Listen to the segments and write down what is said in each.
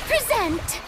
present!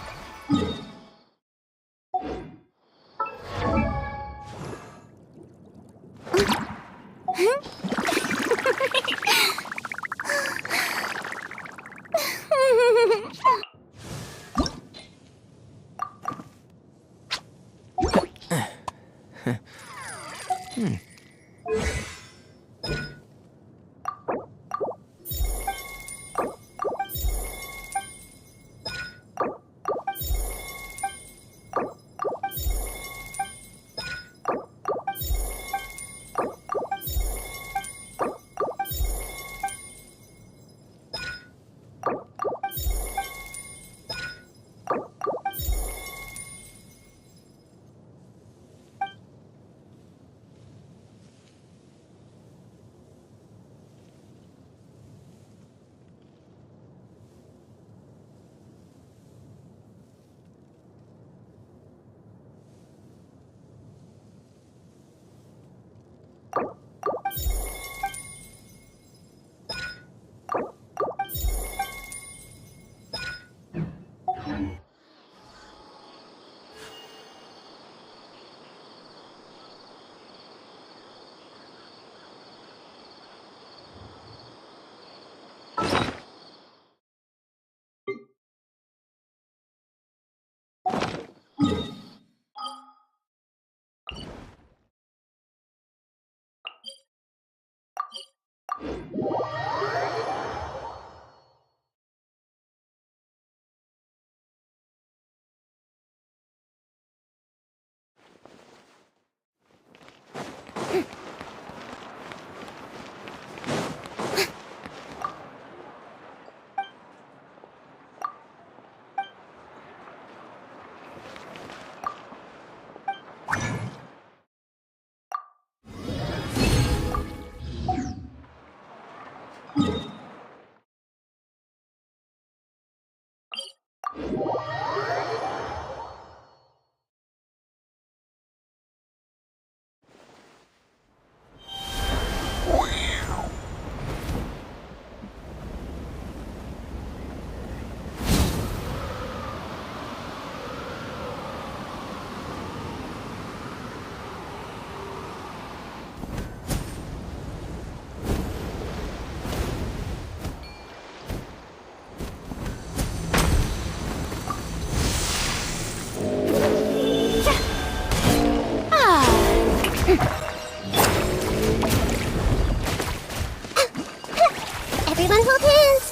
Everyone hold hands!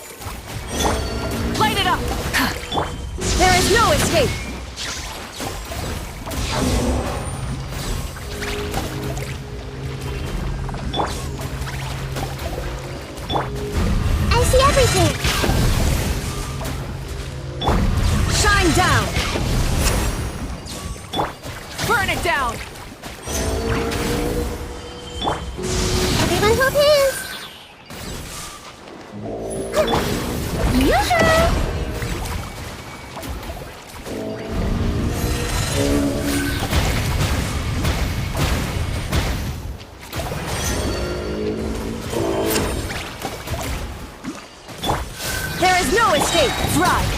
Light it up! There is no escape! I see everything! Shine down! Burn it down! Everyone hold hands! Yoo-hoo! There is no escape! Thrive!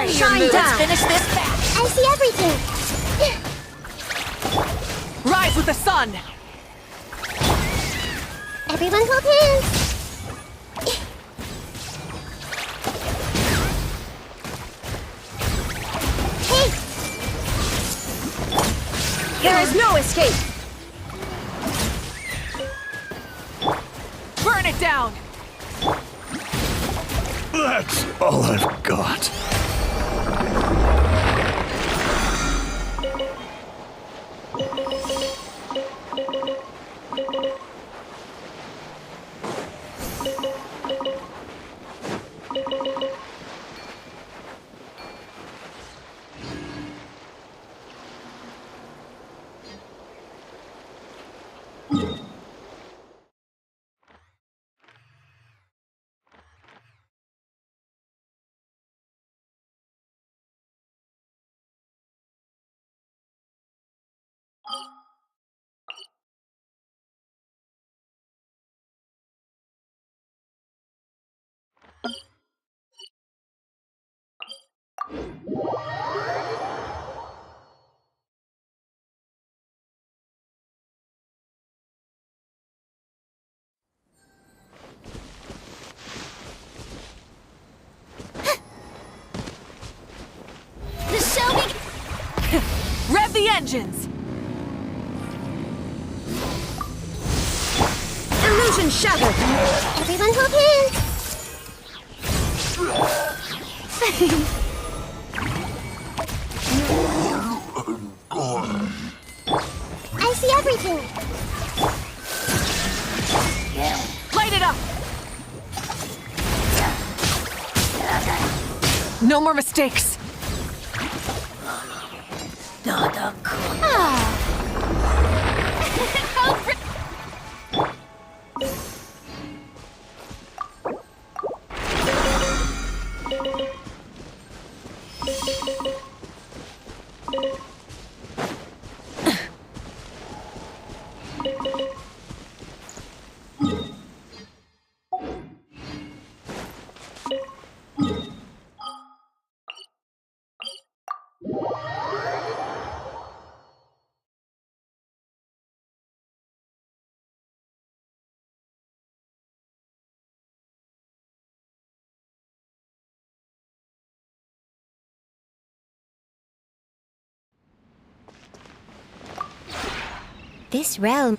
Shine down! Let's finish this match! I see everything! Rise with the sun! Everyone hold hands! Hey! There is no escape! Burn it down! That's all I've got. The show be... Rev the engines! Illusion shattered! Everyone hold hands! I see everything! Light it up! No more mistakes! This realm...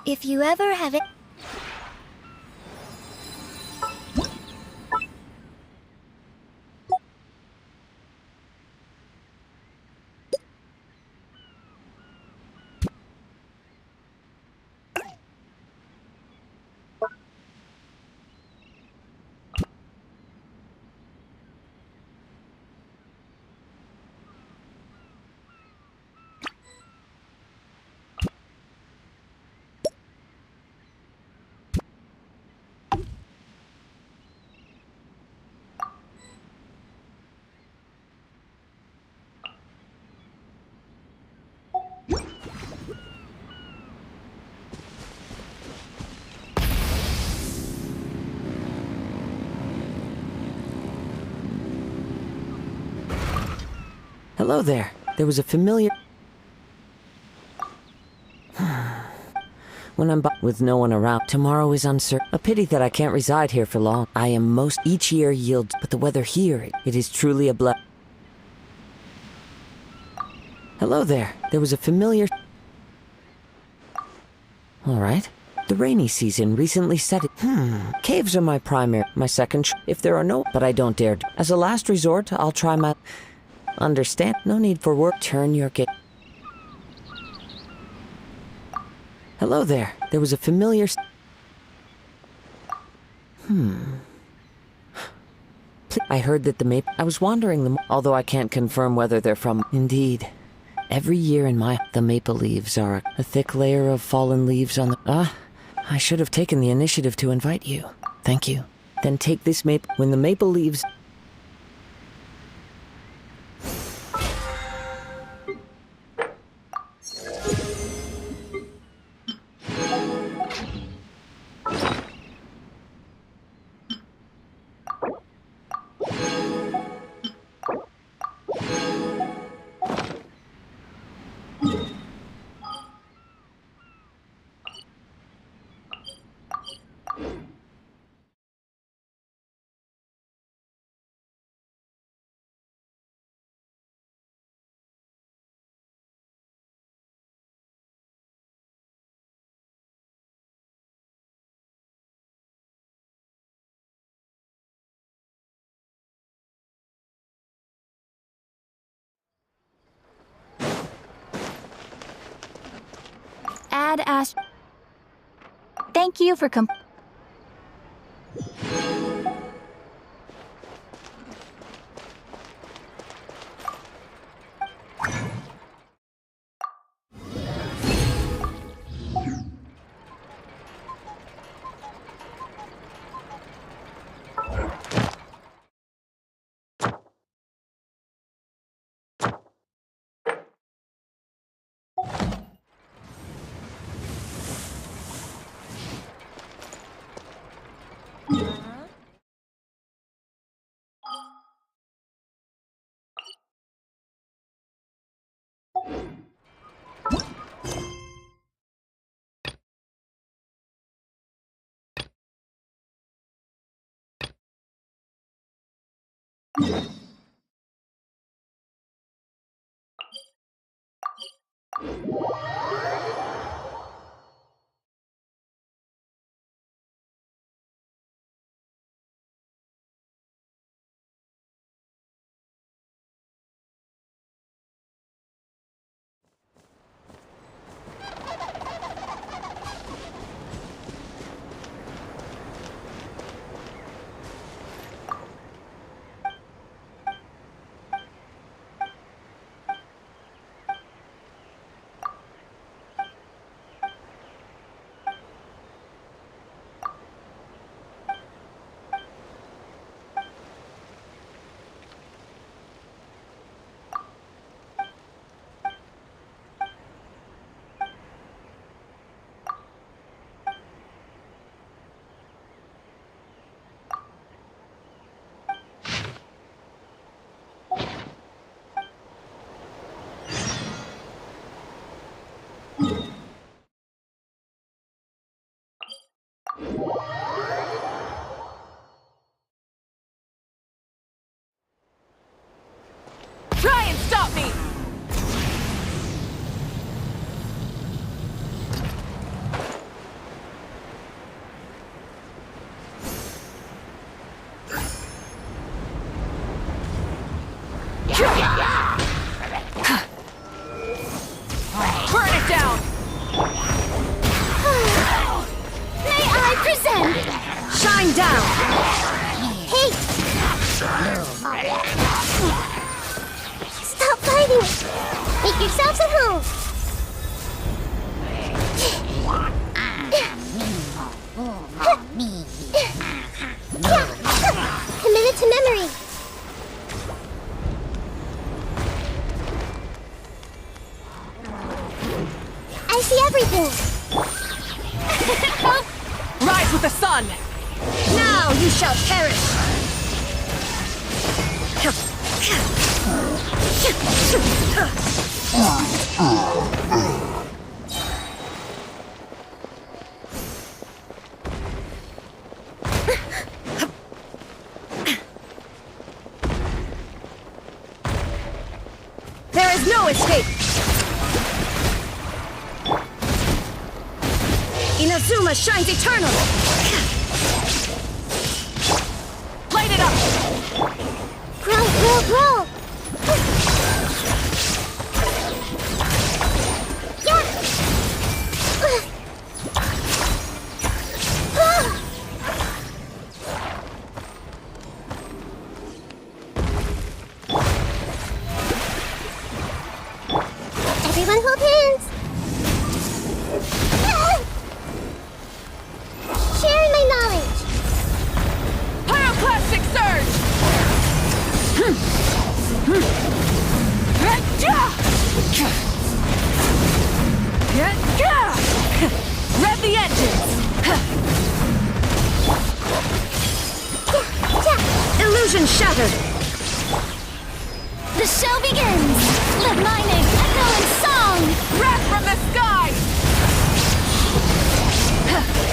If you ever have it... Hello there. There was a familiar... When I'm with no one around, tomorrow is uncertain. A pity that I can't reside here for long. I am most each year yields, but the weather here, it is truly a blessing. Hello there. There was a familiar... Alright. The rainy season recently set it. Caves are my primary, my second if there are no... But I don't dare. As a last resort, I'll try my... Understand? No need for work. Turn your gate. Hello there. There was a familiar... I heard that the maple... I was wandering them, although I can't confirm whether they're from... Indeed. Every year in my... The maple leaves are a thick layer of fallen leaves on the... I should have taken the initiative to invite you. Thank you. Then take this maple... When the maple leaves... Add Ash. Thank you for Try and stop me! Burn it down! May I present? Shine down! Hey! Stop fighting! Make yourselves at home! Committed to memory! I see everything! Rise with the sun! Now you shall perish! There is no escape! Inazuma shines eternal! Light it up! Grow, grow, grow! Yeah! Everyone hold hands! Sharing my knowledge! Pyroclastic surge! Rev the engines! Illusion shattered! The show begins! Let my name echo in song! Wrath from the sky!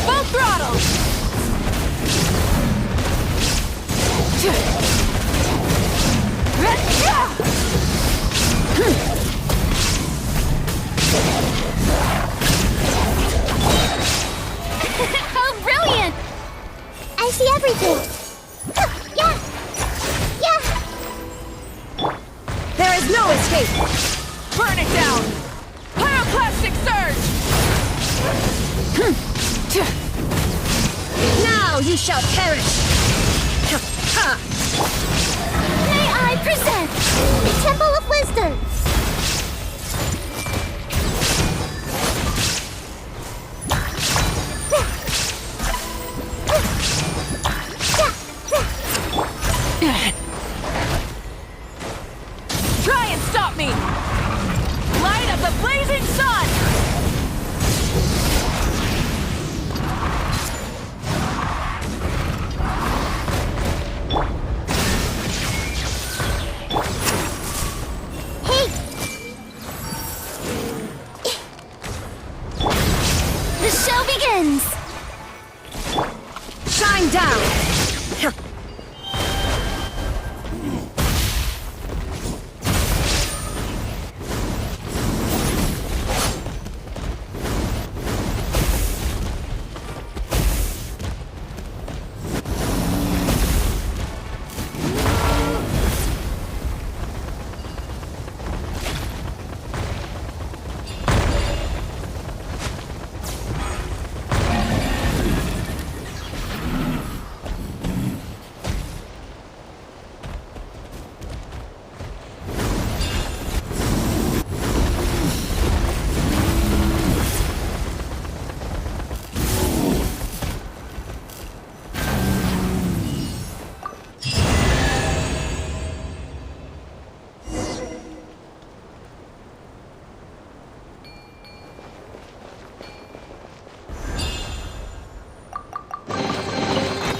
Full throttle! How brilliant! I see everything! Yeah! Yeah! There is no escape! Burn it down! Pyroclastic surge! Now you shall perish! May I present the Temple of Wisdom! Try and stop me! Light of the blazing sun! Hey! The show begins! Shine down!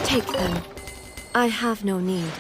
Take them. I have no need.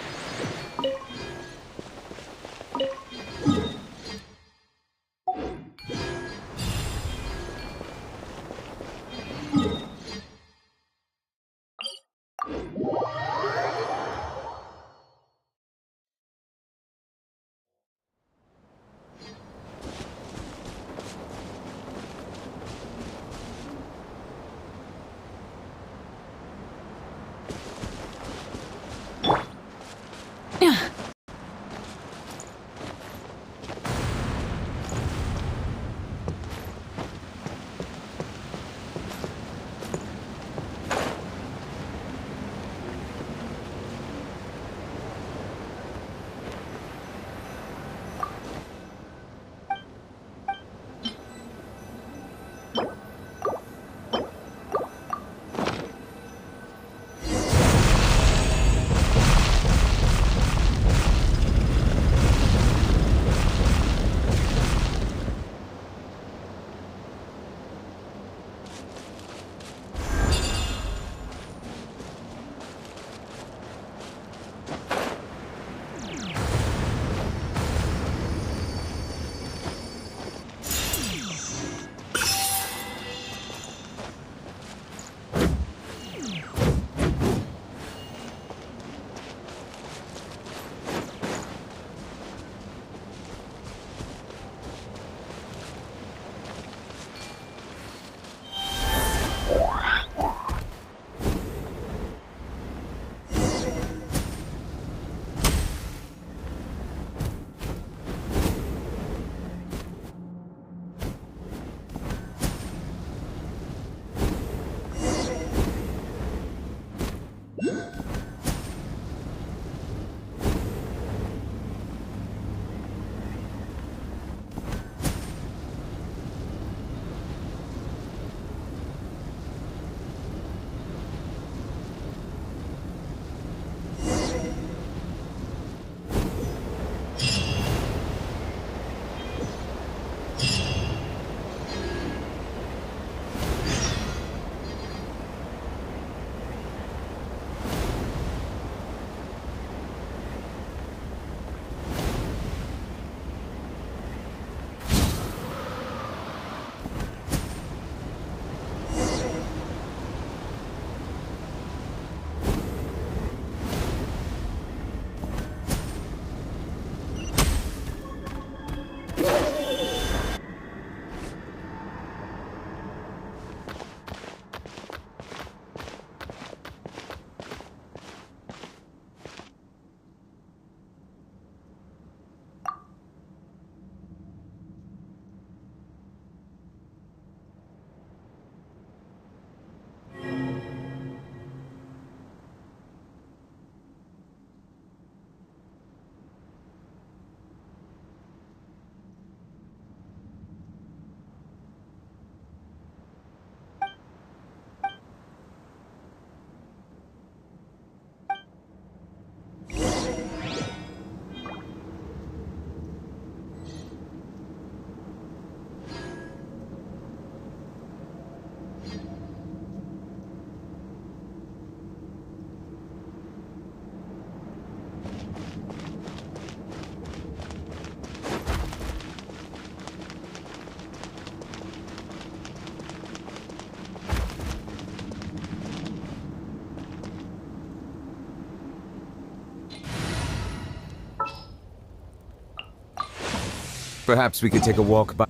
Perhaps we could take a walk by.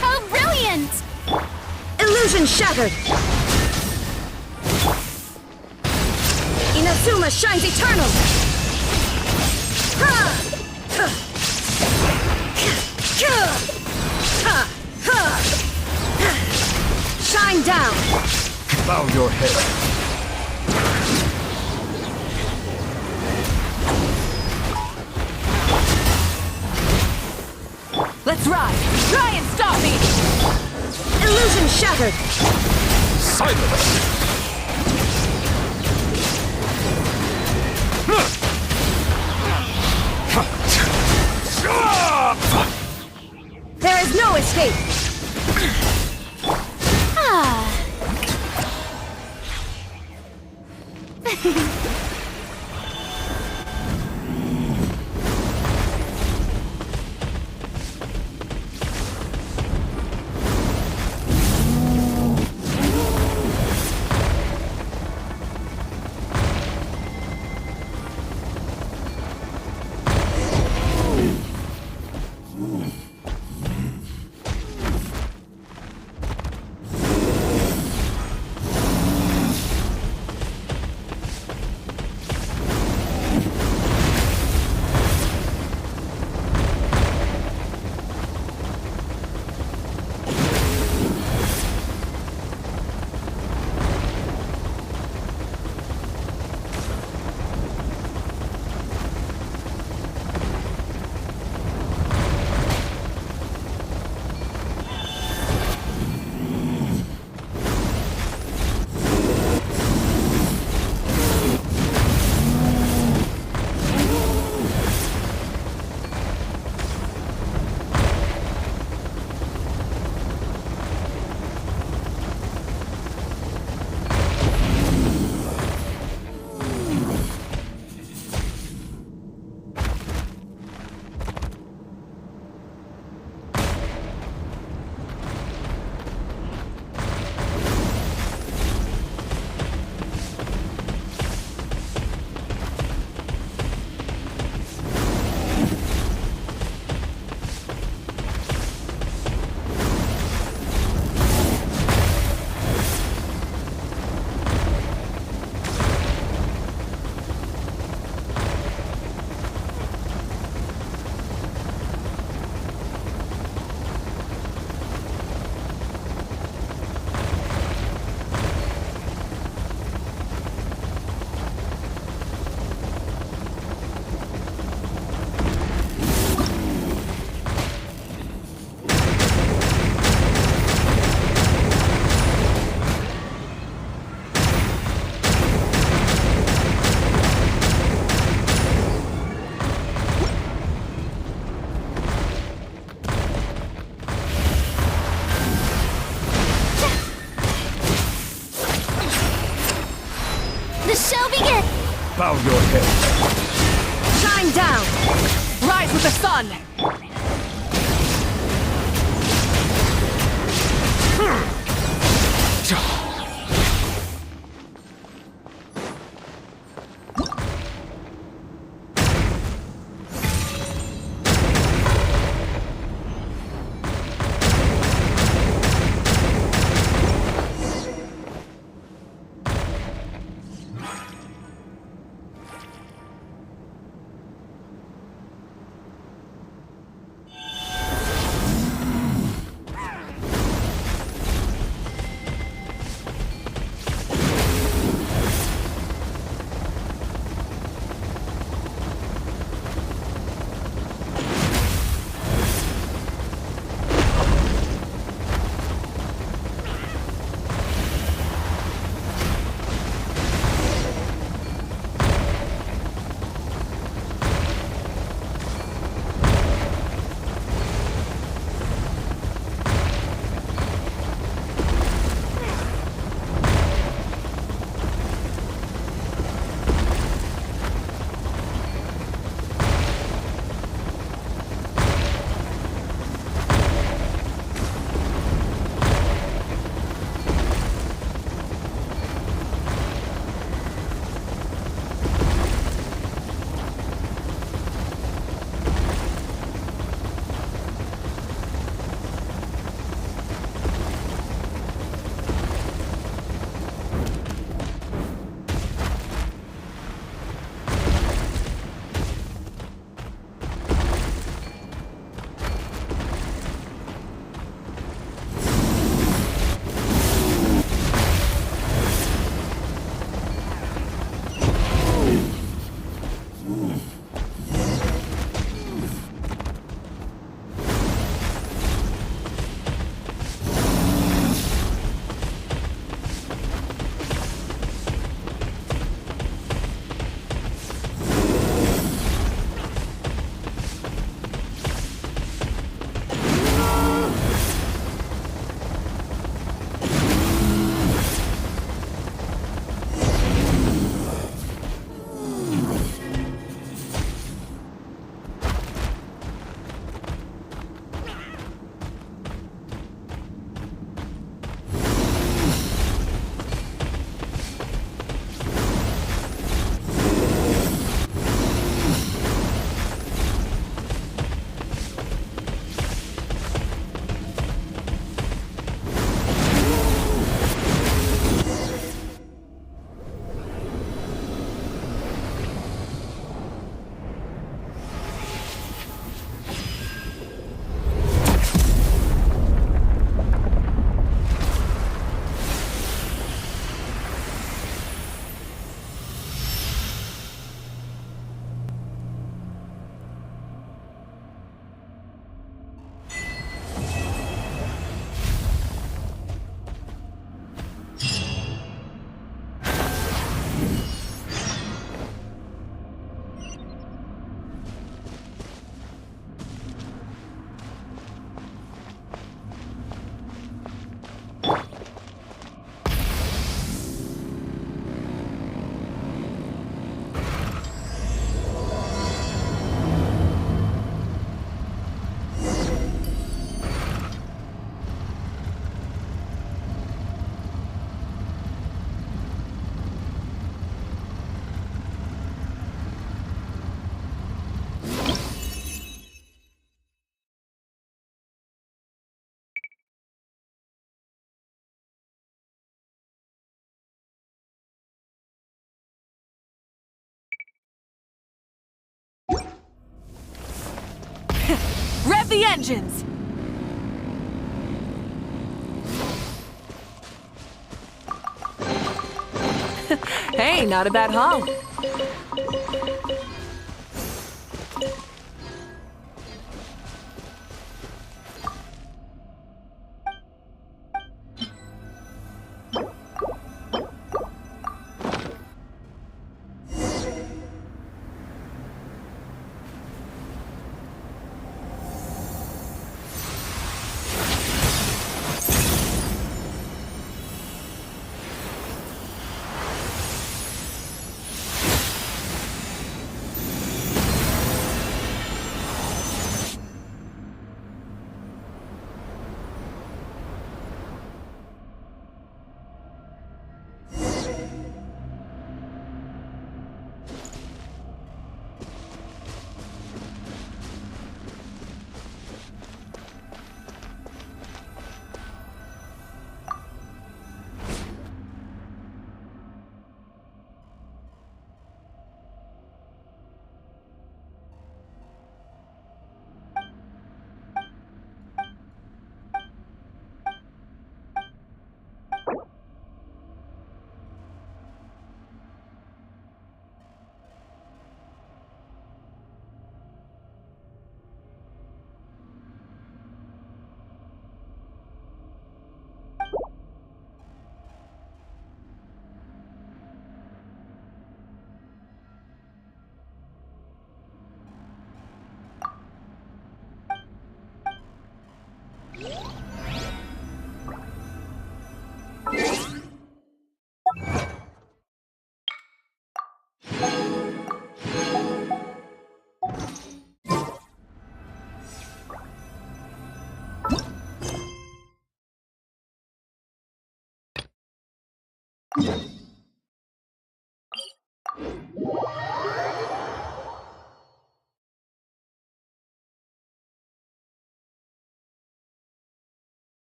How brilliant! Illusion shattered! Inazuma shines eternal! Shine down! Bow your head. Let's ride! Try and stop me! Illusion shattered! Silence! There is no escape! Ah. The show begins! Bow your head. Shine down! Rise with the sun! Rev the engines! Hey, not a bad haul.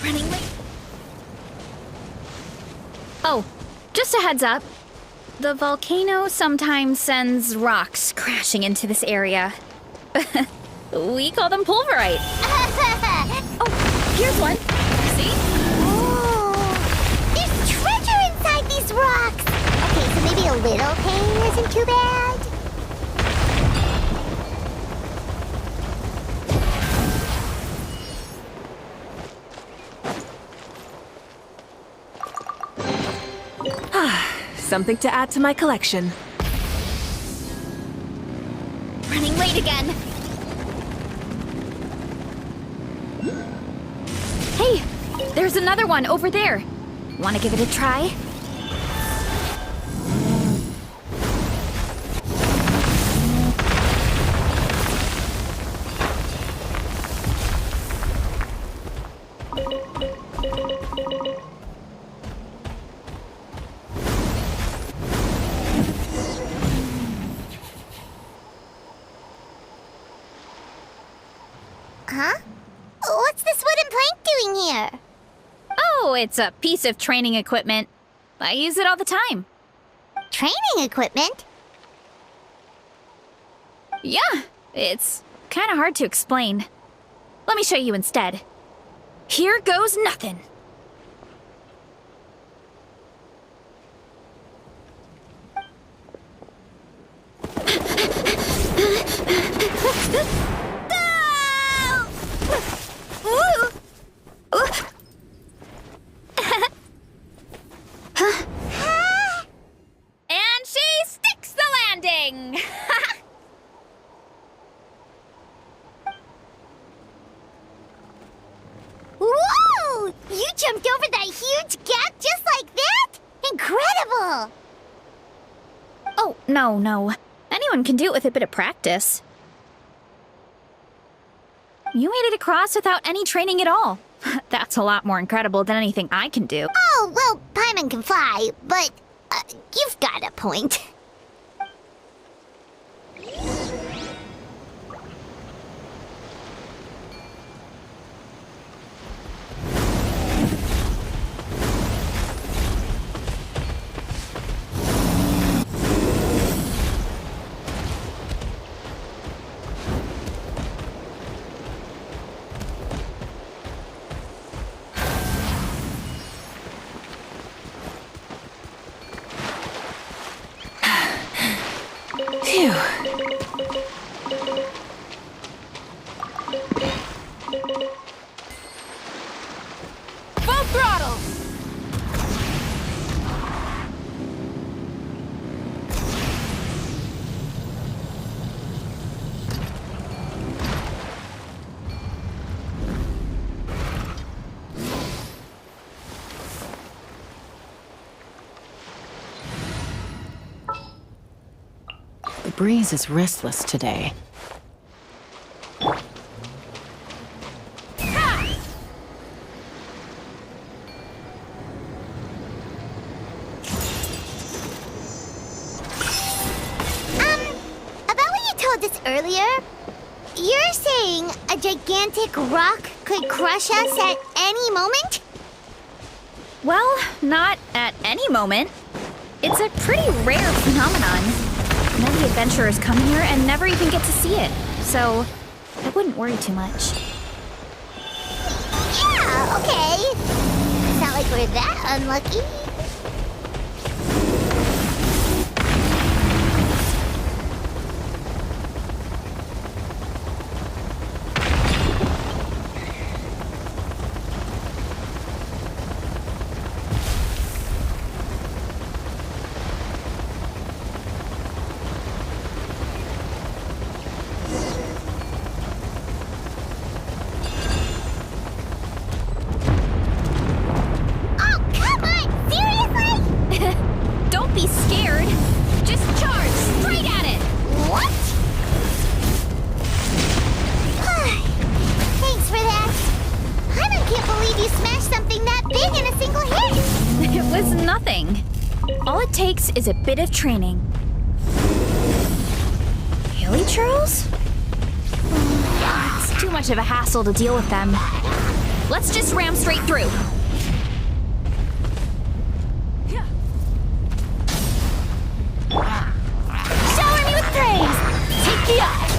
Running late. Oh, just a heads up. The volcano sometimes sends rocks crashing into this area. We call them pulverite. Oh, here's one. See? Oh, there's treasure inside these rocks. Okay, so maybe a little pain isn't too bad. Something to add to my collection. Running late again. Hey, there's another one over there. Want to give it a try? Huh? What's this wooden plank doing here? Oh, it's a piece of training equipment. I use it all the time. Training equipment? Yeah, it's kind of hard to explain. Let me show you instead. Here goes nothing. And she sticks the landing! Whoa! You jumped over that huge gap just like that? Incredible! Oh, no. Anyone can do it with a bit of practice. You made it across without any training at all. That's a lot more incredible than anything I can do. Oh, well, Paimon can fly, but you've got a point. Phew. Full throttle! The breeze is restless today. About what you told us earlier, you're saying a gigantic rock could crush us at any moment? Well, not at any moment. It's a pretty rare phenomenon. Many adventurers come here and never even get to see it, so I wouldn't worry too much. Yeah, okay. It's not like we're that unlucky. Oh, come on! Seriously? Don't be scared. Just charge straight at it. What? Thanks for that. I can't believe you smashed something that big in a single hit. It was nothing. All it takes is a bit of training. Hilly churls? It's too much of a hassle to deal with them. Let's just ram straight through. Shower me with praise! Take the eye!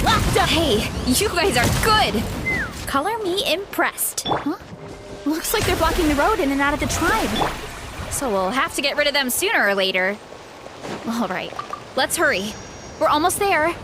Locked up! Hey, you guys are good. Color me impressed. Huh? Looks like they're blocking the road in and out of the tribe. So we'll have to get rid of them sooner or later. All right, let's hurry. We're almost there.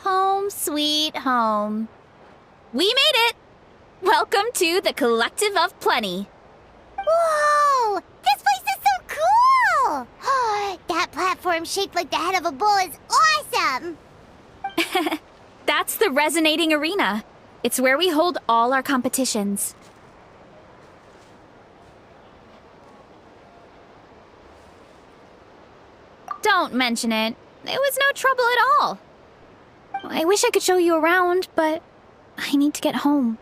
Home sweet home. We made it! Welcome to the Collective of Plenty. Whoa! This place is so cool! That platform shaped like the head of a bull is awesome! That's the Resonating Arena. It's where we hold all our competitions. Don't mention it. It was no trouble at all. I wish I could show you around, but I need to get home.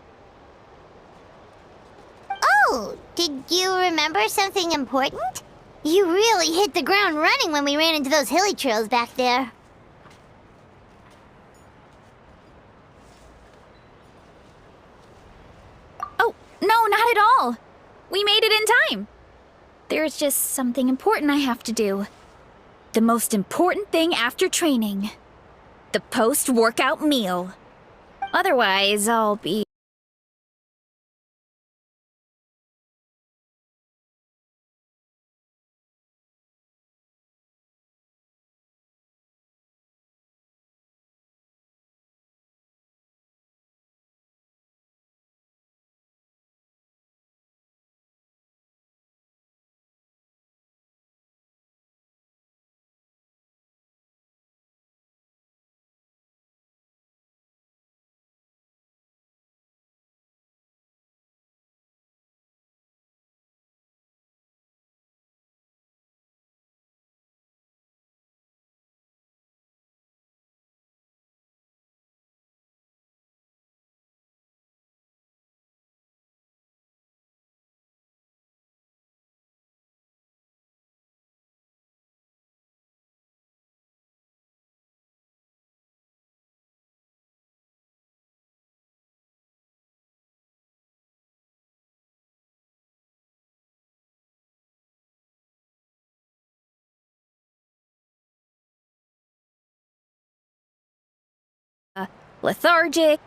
Oh, did you remember something important? You really hit the ground running when we ran into those hilly trails back there. Oh, no, not at all. We made it in time. There's just something important I have to do. The most important thing after training. The post-workout meal. Otherwise, I'll be... lethargic.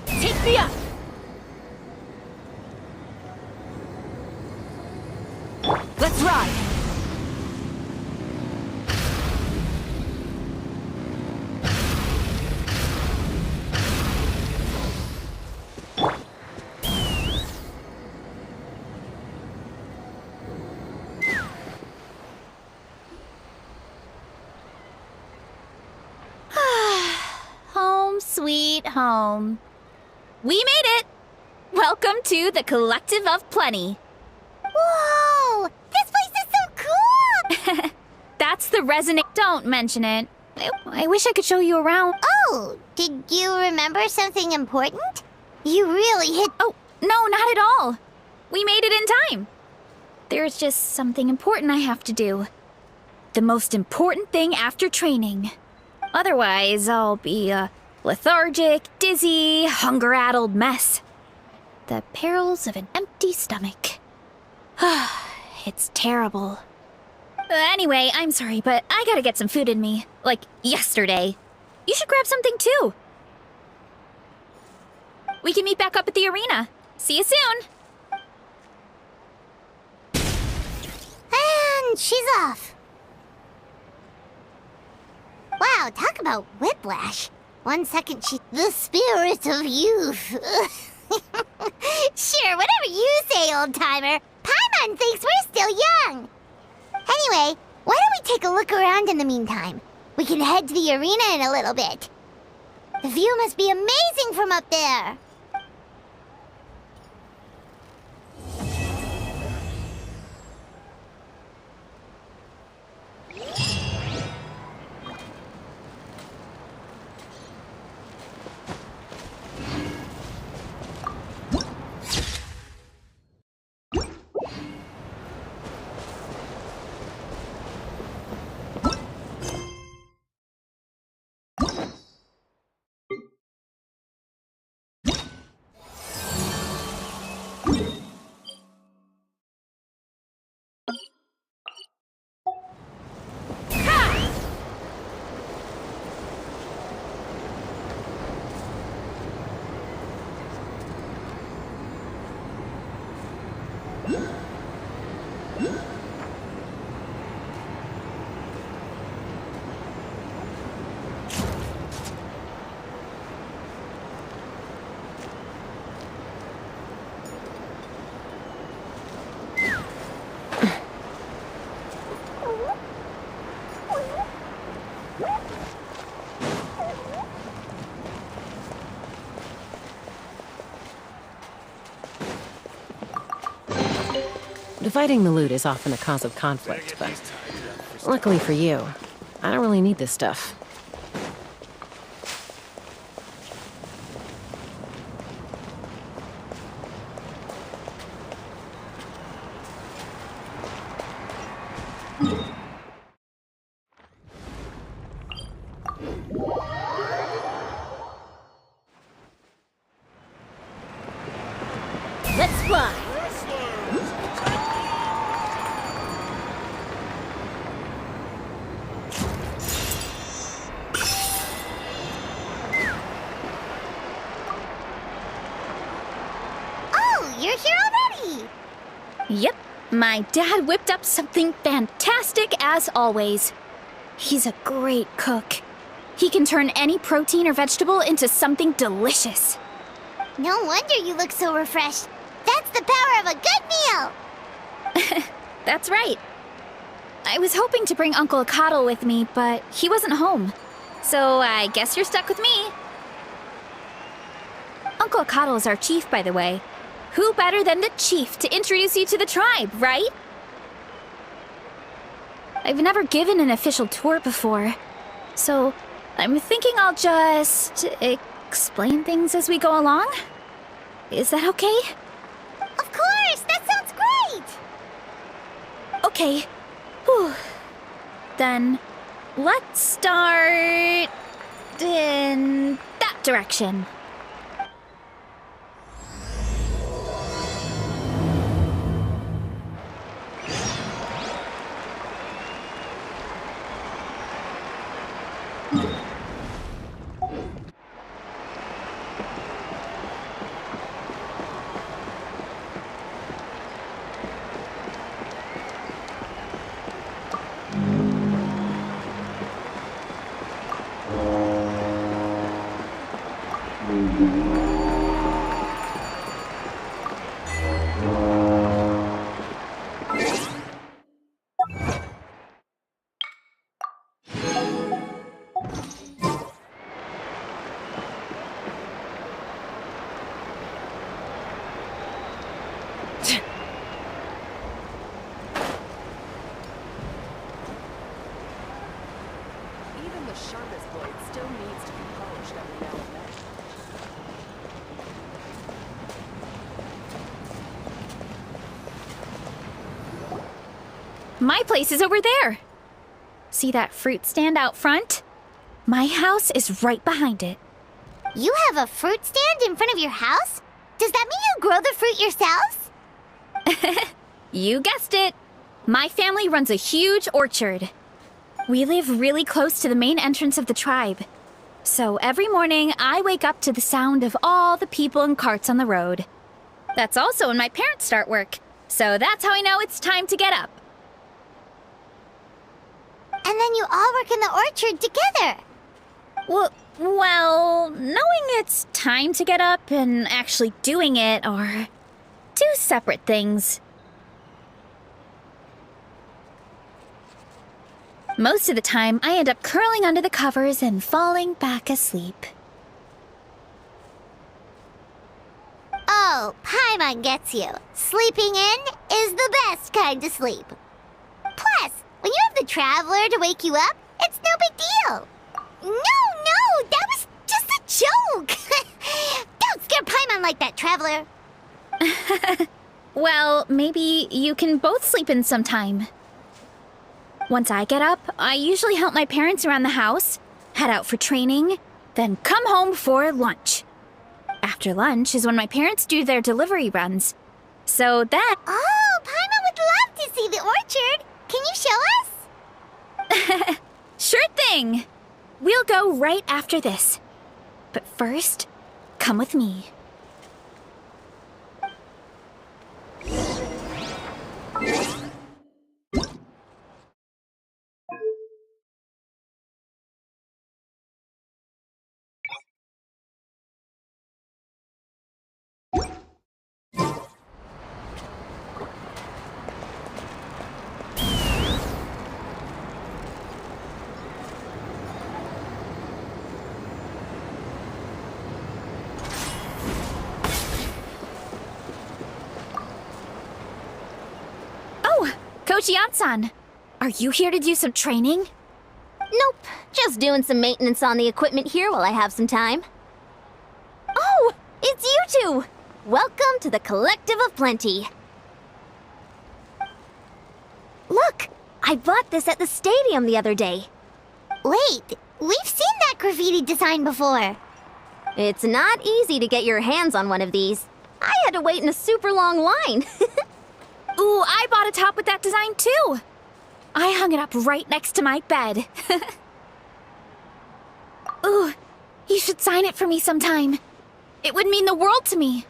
Take me up! Let's ride! Home sweet home. We made it! Welcome to the Collective of Plenty. Whoa! This place is so cool! That's the resonate. Don't mention it. I wish I could show you around. Oh, did you remember something important? You really hit... Oh, no, not at all. We made it in time. There's just something important I have to do. The most important thing after training. Otherwise, I'll be a lethargic, dizzy, hunger-addled mess. The perils of an empty stomach. It's terrible. Anyway, I'm sorry, but I gotta get some food in me. Like, yesterday. You should grab something too. We can meet back up at the arena. See you soon. And she's off. Wow, talk about whiplash. 1 second the spirit of youth. Sure, whatever you say, old-timer. Paimon thinks we're still young. Anyway, why don't we take a look around in the meantime? We can head to the arena in a little bit. The view must be amazing from up there. Dividing the loot is often a cause of conflict, but luckily for you, I don't really need this stuff. fly! Oh, you're here already! Yep, my dad whipped up something fantastic as always. He's a great cook. He can turn any protein or vegetable into something delicious. No wonder you look so refreshed. That's the power of a good meal! That's right. I was hoping to bring Uncle Coddle with me, but he wasn't home. So I guess you're stuck with me. Uncle Coddle's our chief, by the way. Who better than the chief to introduce you to the tribe, right? I've never given an official tour before, so I'm thinking I'll just explain things as we go along. Is that okay? Of course! That sounds great! Okay. Whew. Then let's start in that direction. Even the sharpest blade still needs to be polished every now and then. My place is over there. See that fruit stand out front? My house is right behind it. You have a fruit stand in front of your house? Does that mean you grow the fruit yourselves? You guessed it. My family runs a huge orchard. We live really close to the main entrance of the tribe. So every morning, I wake up to the sound of all the people and carts on the road. That's also when my parents start work. So that's how I know it's time to get up. And then you all work in the orchard together. Well, knowing it's time to get up and actually doing it are two separate things. Most of the time, I end up curling under the covers and falling back asleep. Oh, Paimon gets you. Sleeping in is the best kind of sleep. Plus, when you have the Traveler to wake you up, it's no big deal. No, that was just a joke. Don't scare Paimon like that, Traveler. Well, maybe you can both sleep in sometime. Once I get up, I usually help my parents around the house, head out for training, then come home for lunch. After lunch is when my parents do their delivery runs. So then... Oh, Paimon would love to see the orchard. Can you show us? Sure thing! We'll go right after this. But first, come with me. Coach Yan-san, are you here to do some training? Nope, just doing some maintenance on the equipment here while I have some time. Oh, it's you two! Welcome to the Collective of Plenty. Look, I bought this at the stadium the other day. Wait, we've seen that graffiti design before. It's not easy to get your hands on one of these. I had to wait in a super long line. Ooh, I bought a top with that design too. I hung it up right next to my bed. Ooh, you should sign it for me sometime. It would mean the world to me.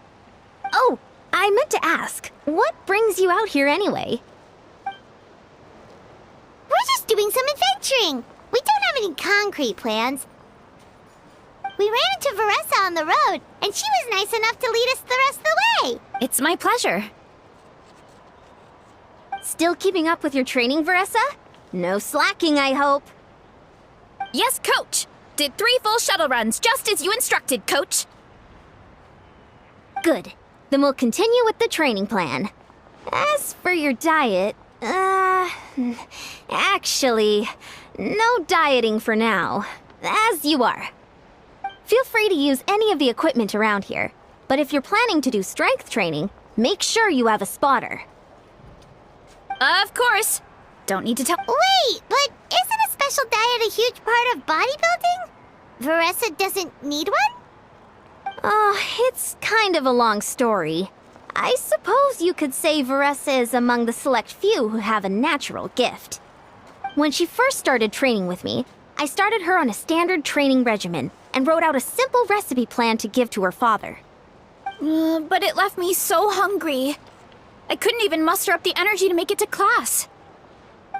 Oh, I meant to ask, what brings you out here anyway? We're just doing some adventuring. We don't have any concrete plans. We ran into Veressa on the road, and she was nice enough to lead us the rest of the way. It's my pleasure. Still keeping up with your training, Veressa? No slacking, I hope. Yes, Coach. Did 3 full shuttle runs, just as you instructed, Coach. Good. Then we'll continue with the training plan. As for your diet, actually, no dieting for now. As you are. Feel free to use any of the equipment around here, but if you're planning to do strength training, make sure you have a spotter. Of course. Don't need to tell. Wait, but isn't a special diet a huge part of bodybuilding? Veressa doesn't need one? Oh, it's kind of a long story. I suppose you could say Veressa is among the select few who have a natural gift. When she first started training with me, I started her on a standard training regimen and wrote out a simple recipe plan to give to her father. But it left me so hungry. I couldn't even muster up the energy to make it to class.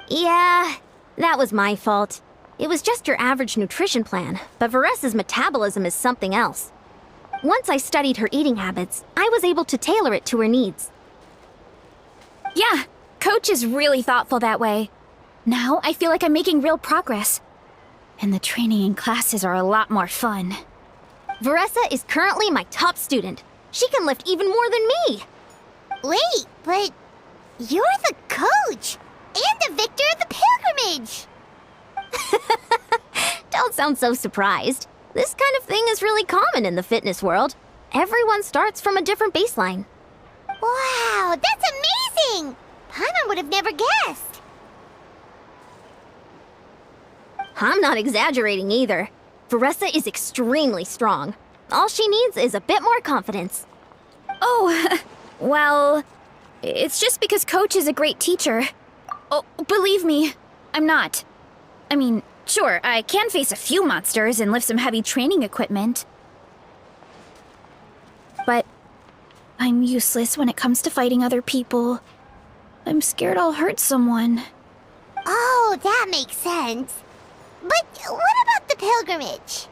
Yeah, that was my fault. It was just your average nutrition plan, but Veressa's metabolism is something else. Once I studied her eating habits, I was able to tailor it to her needs. Yeah, Coach is really thoughtful that way. Now I feel like I'm making real progress. And the training and classes are a lot more fun. Veressa is currently my top student. She can lift even more than me. Wait, but you're the coach and the victor of the pilgrimage. Don't sound so surprised. This kind of thing is really common in the fitness world. Everyone starts from a different baseline. Wow, that's amazing! Paimon would have never guessed. I'm not exaggerating either. Veressa is extremely strong. All she needs is a bit more confidence. Oh, well, it's just because Coach is a great teacher. Oh, believe me, I'm not. I mean, sure, I can face a few monsters and lift some heavy training equipment. But I'm useless when it comes to fighting other people. I'm scared I'll hurt someone. Oh, that makes sense. But what about the pilgrimage?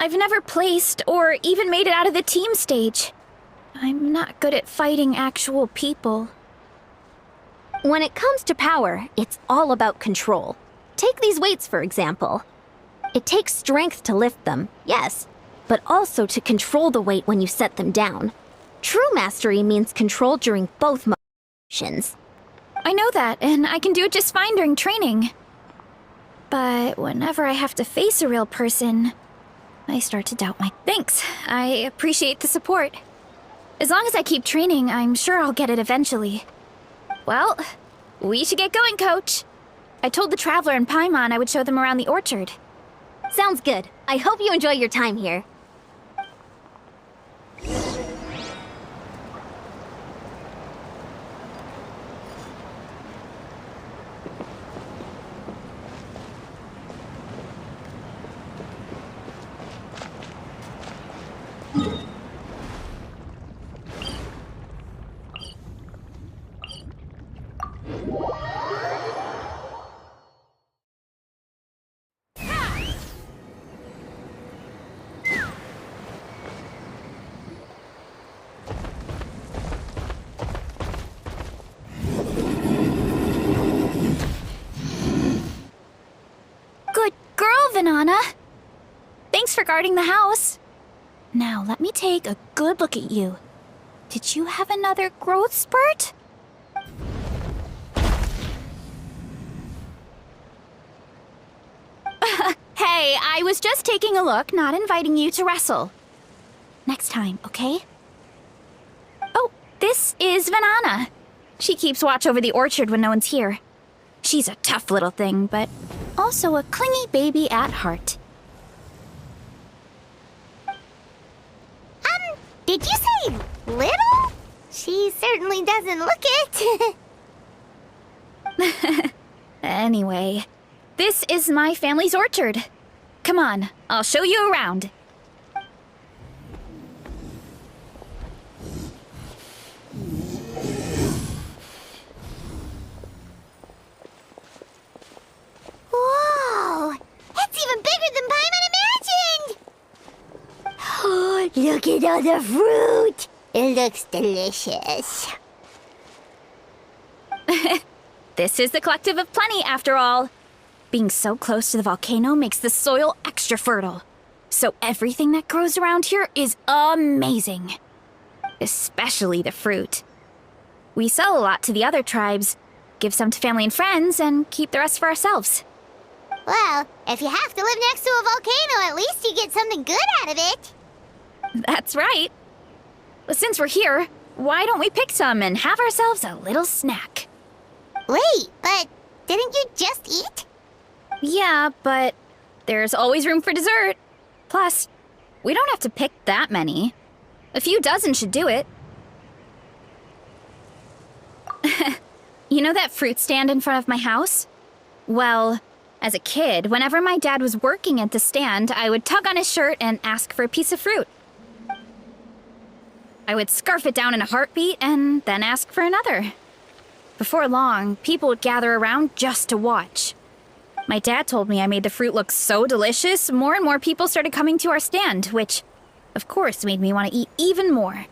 I've never placed or even made it out of the team stage. I'm not good at fighting actual people. When it comes to power, it's all about control. Take these weights, for example. It takes strength to lift them, yes, but also to control the weight when you set them down. True mastery means control during both motions. I know that, and I can do it just fine during training. But whenever I have to face a real person, I start to doubt my... Thanks, I appreciate the support. As long as I keep training, I'm sure I'll get it eventually. Well, we should get going, Coach. I told the Traveler and Paimon I would show them around the orchard. Sounds good. I hope you enjoy your time here. Good girl, Vanana. Thanks for guarding the house. Now, let me take a good look at you. Did you have another growth spurt? Hey, I was just taking a look, not inviting you to wrestle. Next time, okay? Oh, this is Vanana. She keeps watch over the orchard when no one's here. She's a tough little thing, but also a clingy baby at heart. Did you say little? She certainly doesn't look it. Anyway, this is my family's orchard. Come on, I'll show you around. Whoa! It's even bigger than Paimon imagined! Oh, look at all the fruit! It looks delicious. This is the Collective of Plenty, after all. Being so close to the volcano makes the soil extra fertile. So everything that grows around here is amazing. Especially the fruit. We sell a lot to the other tribes, give some to family and friends, and keep the rest for ourselves. Well, if you have to live next to a volcano, at least you get something good out of it. That's right. But since we're here, why don't we pick some and have ourselves a little snack? Wait, but didn't you just eat? Yeah, but there's always room for dessert. Plus, we don't have to pick that many. A few dozen should do it. You know that fruit stand in front of my house? Well, as a kid, whenever my dad was working at the stand, I would tug on his shirt and ask for a piece of fruit. I would scarf it down in a heartbeat and then ask for another. Before long, people would gather around just to watch. My dad told me I made the fruit look so delicious, more and more people started coming to our stand, which, of course, made me want to eat even more.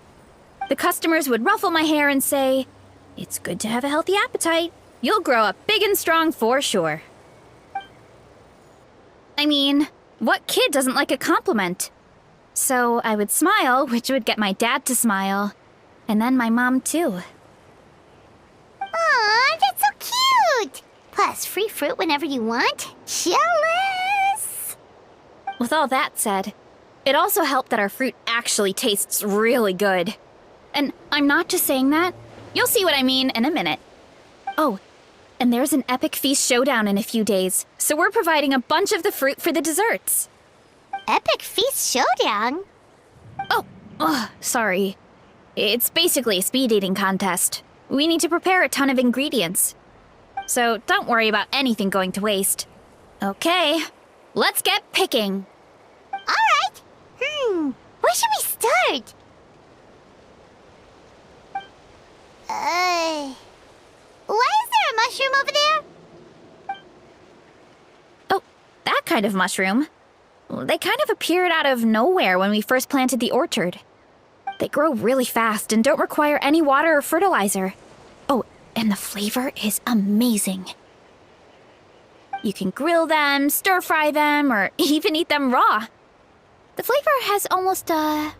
The customers would ruffle my hair and say, "It's good to have a healthy appetite. You'll grow up big and strong for sure." I mean, what kid doesn't like a compliment? So I would smile, which would get my dad to smile, and then my mom too. Aw, that's so cute! Plus, free fruit whenever you want. Jealous! With all that said, it also helped that our fruit actually tastes really good. And I'm not just saying that. You'll see what I mean in a minute. Oh, and there's an epic feast showdown in a few days, so we're providing a bunch of the fruit for the desserts. Epic Feast Showdown? Oh, sorry. It's basically a speed eating contest. We need to prepare a ton of ingredients. So don't worry about anything going to waste. Okay, let's get picking. Alright! Where should we start? Why is there a mushroom over there? Oh, that kind of mushroom. They kind of appeared out of nowhere when we first planted the orchard. They grow really fast and don't require any water or fertilizer. Oh, and the flavor is amazing. You can grill them, stir-fry them, or even eat them raw. The flavor has almost a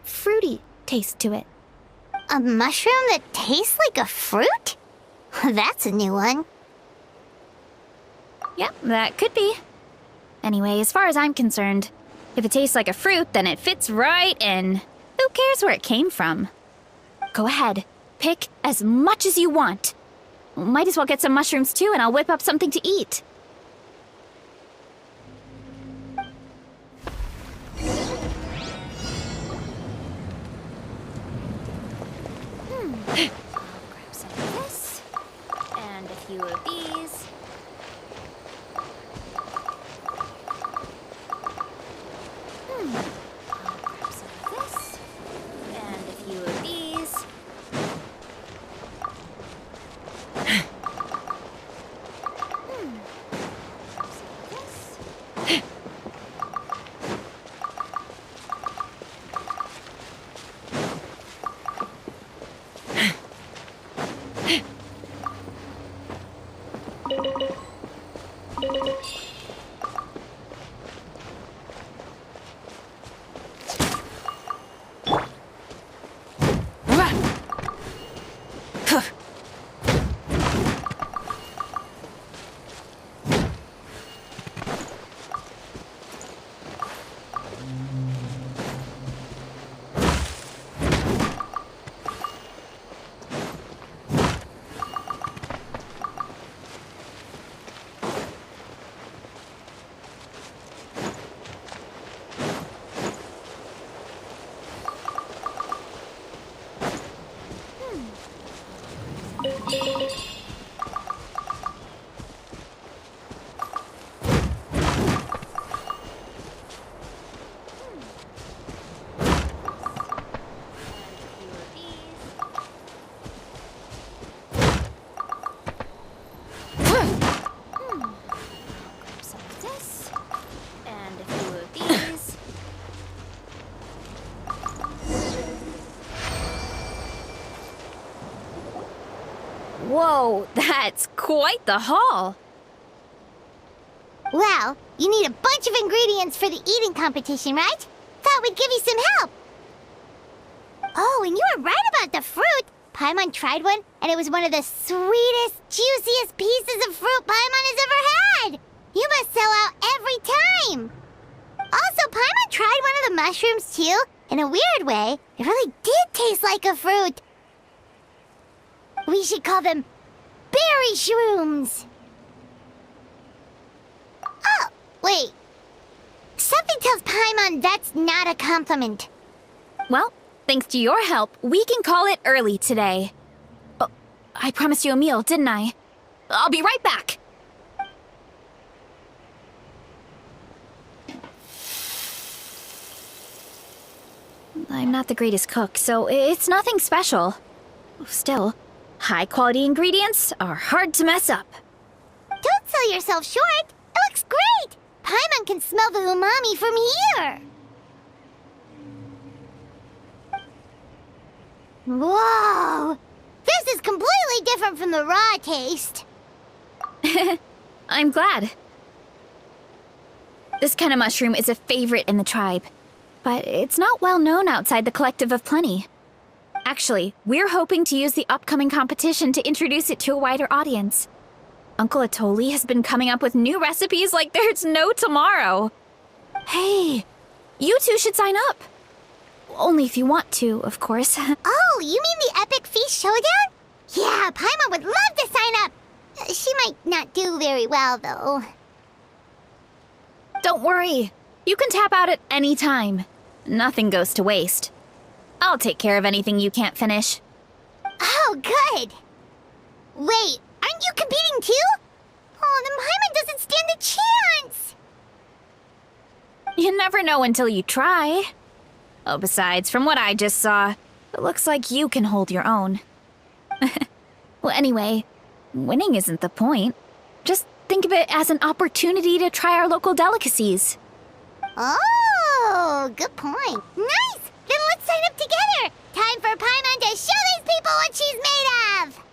fruity taste to it. A mushroom that tastes like a fruit? That's a new one. Yeah, that could be. Anyway, as far as I'm concerned, if it tastes like a fruit, then it fits right in. Who cares where it came from? Go ahead, pick as much as you want. Might as well get some mushrooms too, and I'll whip up something to eat. I'll grab some of this, and a few of these. I'll grab some of this, and a few of these. Grab some of this. Whoa, that's quite the haul. Well, you need a bunch of ingredients for the eating competition, right? Thought we'd give you some help. Oh, and you were right about the fruit. Paimon tried one, and it was one of the sweetest, juiciest pieces of fruit Paimon has ever had. You must sell out every time. Also, Paimon tried one of the mushrooms, too. In a weird way, it really did taste like a fruit. We should call them berry shrooms. Oh, wait. Something tells Paimon that's not a compliment. Well, thanks to your help, we can call it early today. Oh, I promised you a meal, didn't I? I'll be right back. I'm not the greatest cook, so it's nothing special. Still, high-quality ingredients are hard to mess up. Don't sell yourself short. It looks great. Paimon can smell the umami from here. Whoa! This is completely different from the raw taste. I'm glad. This kind of mushroom is a favorite in the tribe, but it's not well known outside the Collective of Plenty. Actually, we're hoping to use the upcoming competition to introduce it to a wider audience. Uncle Atoli has been coming up with new recipes like there's no tomorrow. Hey, you two should sign up. Only if you want to, of course. Oh, you mean the Epic Feast Showdown? Yeah, Paimon would love to sign up. She might not do very well, though. Don't worry. You can tap out at any time. Nothing goes to waste. I'll take care of anything you can't finish. Oh, good. Wait, aren't you competing too? Oh, then Paimon doesn't stand a chance. You never know until you try. Oh, besides, from what I just saw, it looks like you can hold your own. Well, anyway, winning isn't the point. Just think of it as an opportunity to try our local delicacies. Oh, good point. Nice! Then let's sign up together! Time for Paimon to show these people what she's made of!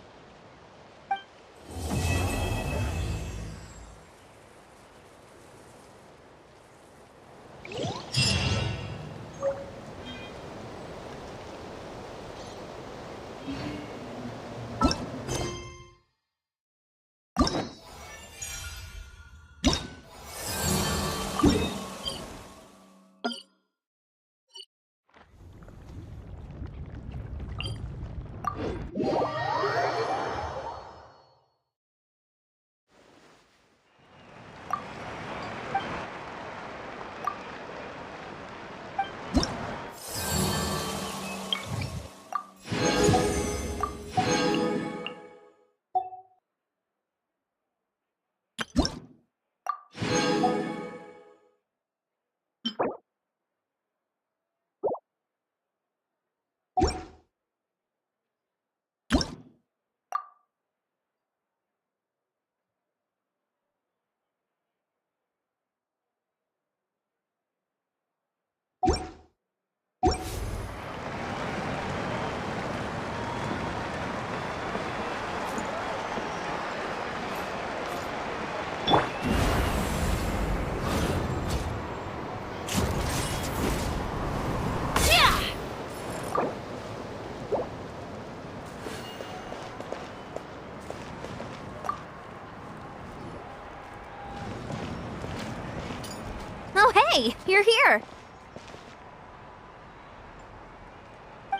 Oh, hey, you're here.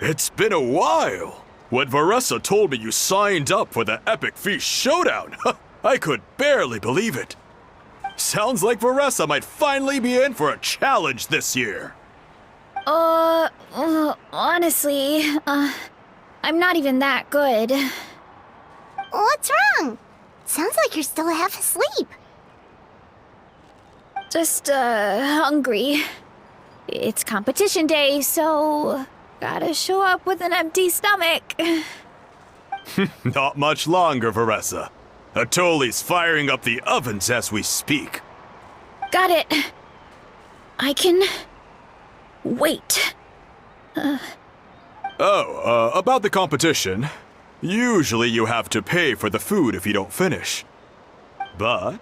It's been a while. When Varessa told me you signed up for the Epic Feast Showdown, I could barely believe it. Sounds like Varessa might finally be in for a challenge this year. Honestly, I'm not even that good. What's wrong? Sounds like you're still half asleep. Just, hungry. It's competition day, so gotta show up with an empty stomach. Not much longer, Varessa. Atoli's firing up the ovens as we speak. Got it. I can wait. About the competition. Usually you have to pay for the food if you don't finish. But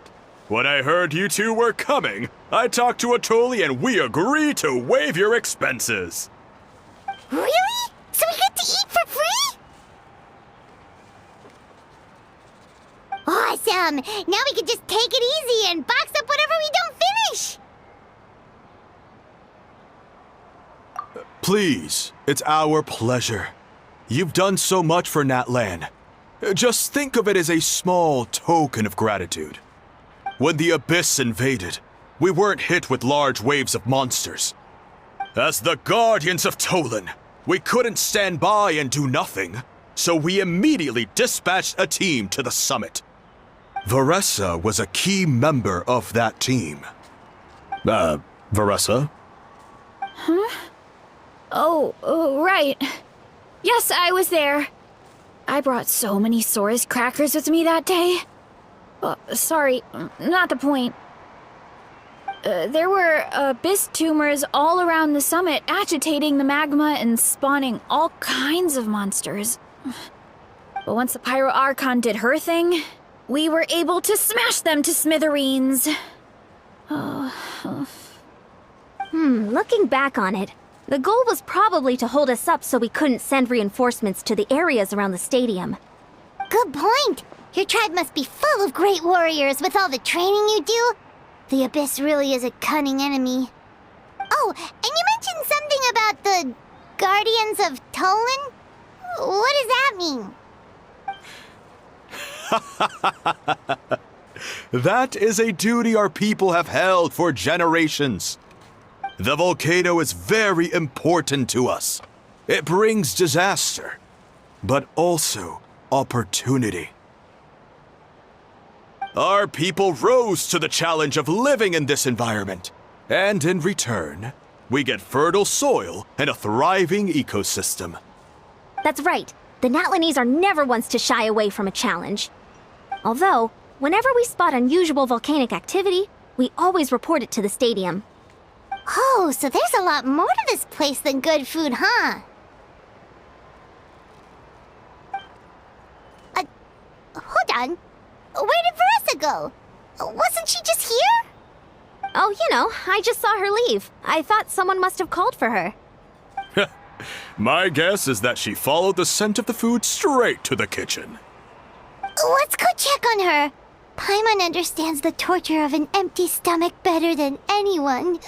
when I heard you two were coming, I talked to Atoli and we agreed to waive your expenses. Really? So we get to eat for free? Awesome! Now we can just take it easy and box up whatever we don't finish! Please, it's our pleasure. You've done so much for Natlan. Just think of it as a small token of gratitude. When the Abyss invaded, we weren't hit with large waves of monsters. As the Guardians of Tolan, we couldn't stand by and do nothing, so we immediately dispatched a team to the summit. Veressa was a key member of that team. Veressa? Oh, right. Yes, I was there. I brought so many Saurus crackers with me that day. Sorry, not the point. There were abyss tumors all around the summit, agitating the magma and spawning all kinds of monsters. But once the Pyro Archon did her thing, we were able to smash them to smithereens. Looking back on it, the goal was probably to hold us up so we couldn't send reinforcements to the areas around the stadium. Good point! Your tribe must be full of great warriors with all the training you do. The Abyss really is a cunning enemy. Oh, and you mentioned something about the Guardians of Tolan? What does that mean? That is a duty our people have held for generations. The volcano is very important to us. It brings disaster, but also opportunity. Our people rose to the challenge of living in this environment, and in return, we get fertile soil and a thriving ecosystem. That's right. The Natlanese are never ones to shy away from a challenge. Although, whenever we spot unusual volcanic activity, we always report it to the stadium. Oh, so there's a lot more to this place than good food, huh? Hold on. Where did Veressa go? Wasn't she just here? Oh, you know, I just saw her leave. I thought someone must have called for her. My guess is that she followed the scent of the food straight to the kitchen. Let's go check on her. Paimon understands the torture of an empty stomach better than anyone.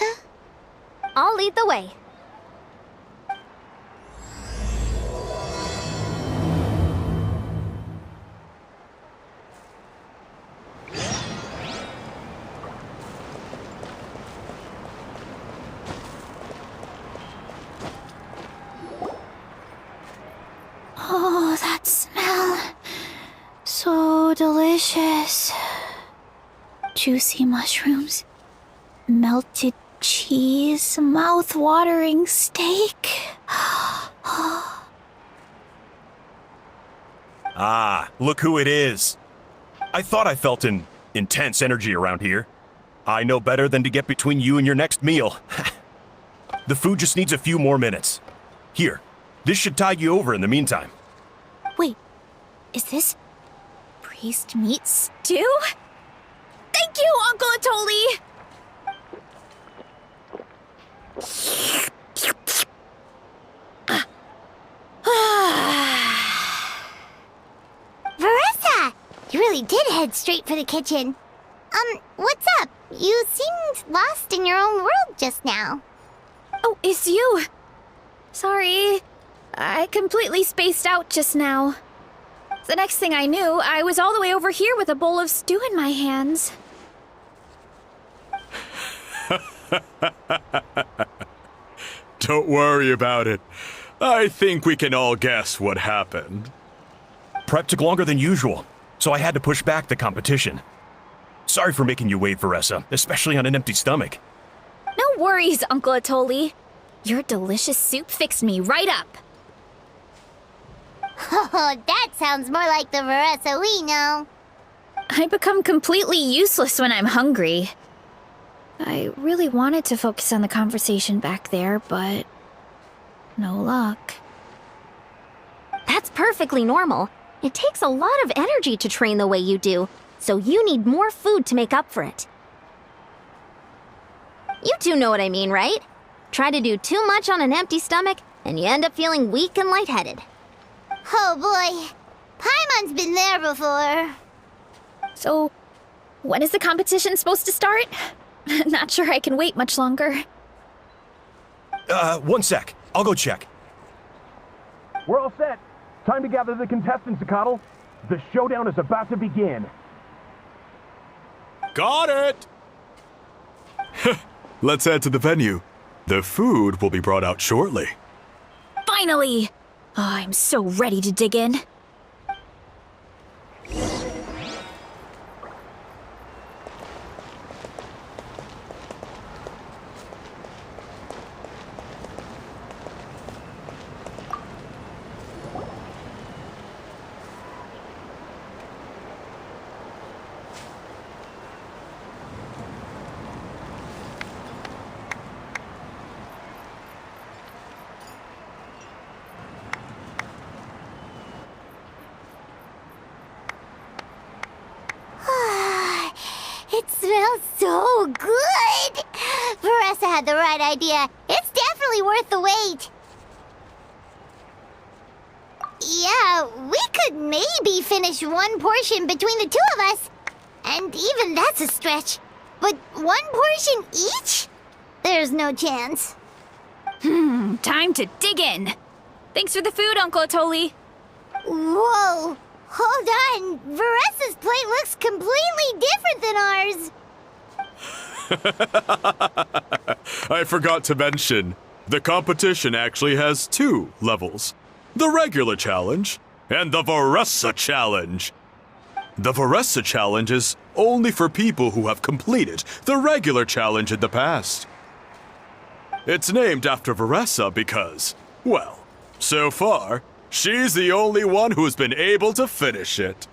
I'll lead the way. Oh, that smell. So delicious. Juicy mushrooms, melted cheese, mouth-watering steak. Ah, look who it is. I thought I felt an intense energy around here. I know better than to get between you and your next meal. The food just needs a few more minutes. Here, this should tide you over in the meantime. Wait, is this priest meat stew? Thank you, Uncle Atoli! Veressa! You really did head straight for the kitchen. What's up? You seemed lost in your own world just now. Oh, it's you. Sorry, I completely spaced out just now. The next thing I knew, I was all the way over here with a bowl of stew in my hands. Don't worry about it. I think we can all guess what happened. Prep took longer than usual, so I had to push back the competition. Sorry for making you wait, Veressa, especially on an empty stomach. No worries, Uncle Atoli. Your delicious soup fixed me right up. Oh, that sounds more like the Veressa we know. I become completely useless when I'm hungry. I really wanted to focus on the conversation back there, but no luck. That's perfectly normal. It takes a lot of energy to train the way you do, so you need more food to make up for it. You two know what I mean, right? Try to do too much on an empty stomach, and you end up feeling weak and lightheaded. Oh boy, Paimon's been there before. So, when is the competition supposed to start? Not sure I can wait much longer. 1 sec. I'll go check. We're all set. Time to gather the contestants, Zakatl. The showdown is about to begin. Got it! Let's head to the venue. The food will be brought out shortly. Finally! Oh, I'm so ready to dig in. It smells so good! Veressa had the right idea. It's definitely worth the wait. Yeah, we could maybe finish one portion between the two of us. And even that's a stretch. But one portion each? There's no chance. Time to dig in. Thanks for the food, Uncle Atoli. Whoa! Hold on! Veressa's plate looks completely different than ours! I forgot to mention, the competition actually has 2 levels. The regular challenge and the Veressa challenge. The Veressa challenge is only for people who have completed the regular challenge in the past. It's named after Veressa because, well, so far, she's the only one who's been able to finish it.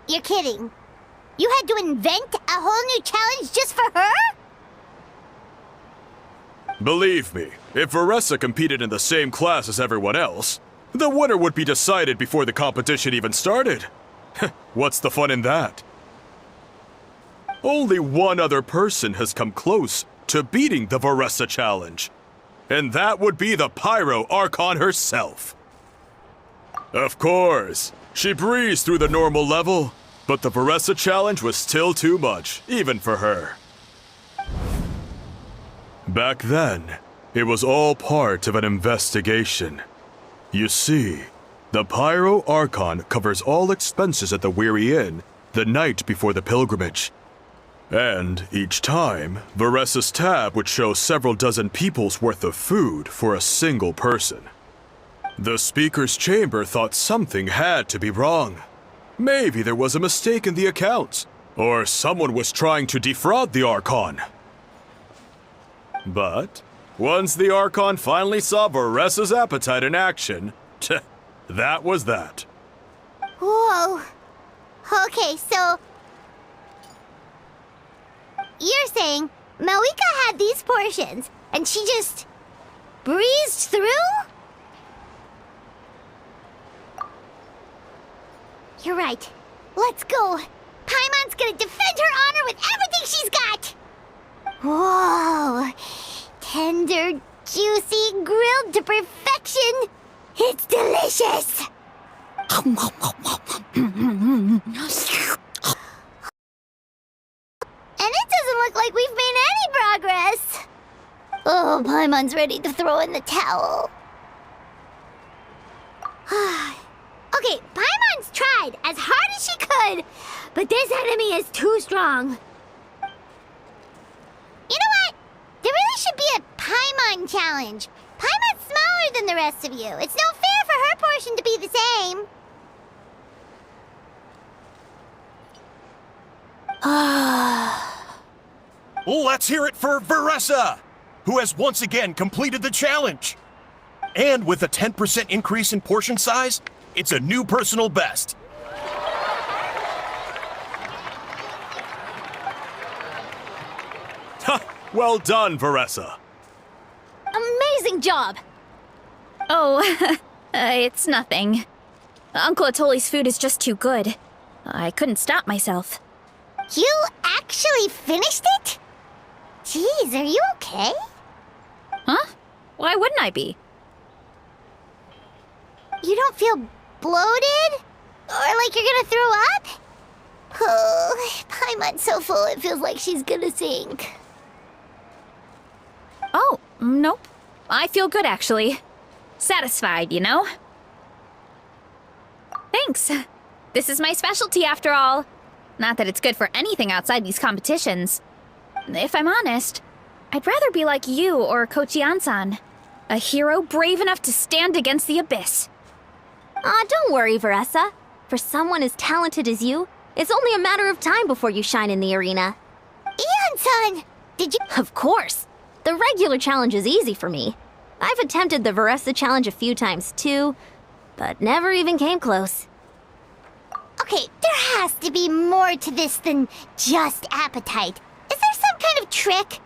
You're kidding. You had to invent a whole new challenge just for her? Believe me, if Veressa competed in the same class as everyone else, the winner would be decided before the competition even started. What's the fun in that? Only one other person has come close to beating the Veressa challenge, and that would be the Pyro Archon herself. Of course, she breezed through the normal level, but the Veressa challenge was still too much, even for her. Back then, it was all part of an investigation. You see, the Pyro Archon covers all expenses at the Weary Inn the night before the pilgrimage. And each time, Veressa's tab would show several dozen people's worth of food for a single person. The speaker's chamber thought something had to be wrong. Maybe there was a mistake in the accounts, or someone was trying to defraud the Archon. But once the Archon finally saw Veressa's appetite in action, that was that. Whoa. Okay, so... You're saying Malika had these portions, and she just... breezed through? You're right. Let's go. Paimon's gonna defend her honor with everything she's got! Whoa! Tender, juicy, grilled to perfection! It's delicious! And it doesn't look like we've made any progress! Oh, Paimon's ready to throw in the towel. Okay, Paimon's tried as hard as she could, but this enemy is too strong. You know what? There really should be a Paimon challenge. Paimon's smaller than the rest of you. It's no fair for her portion to be the same. Let's hear it for Veressa, who has once again completed the challenge. And with a 10% increase in portion size, it's a new personal best. Ha! Well done, Veressa. Amazing job! Oh, it's nothing. Uncle Atoli's food is just too good. I couldn't stop myself. You actually finished it? Jeez, are you okay? Huh? Why wouldn't I be? You don't feel bloated? Or like you're gonna throw up? Oh, Paimon's so full it feels like she's gonna sink. Oh, nope. I feel good, actually. Satisfied, you know? Thanks. This is my specialty, after all. Not that it's good for anything outside these competitions. If I'm honest, I'd rather be like you or Kochi-an-san. A hero brave enough to stand against the abyss. Aw, don't worry, Veressa. For someone as talented as you, it's only a matter of time before you shine in the arena. Ian-san, did you— Of course. The regular challenge is easy for me. I've attempted the Veressa challenge a few times too, but never even came close. Okay, there has to be more to this than just appetite. Is there some kind of trick?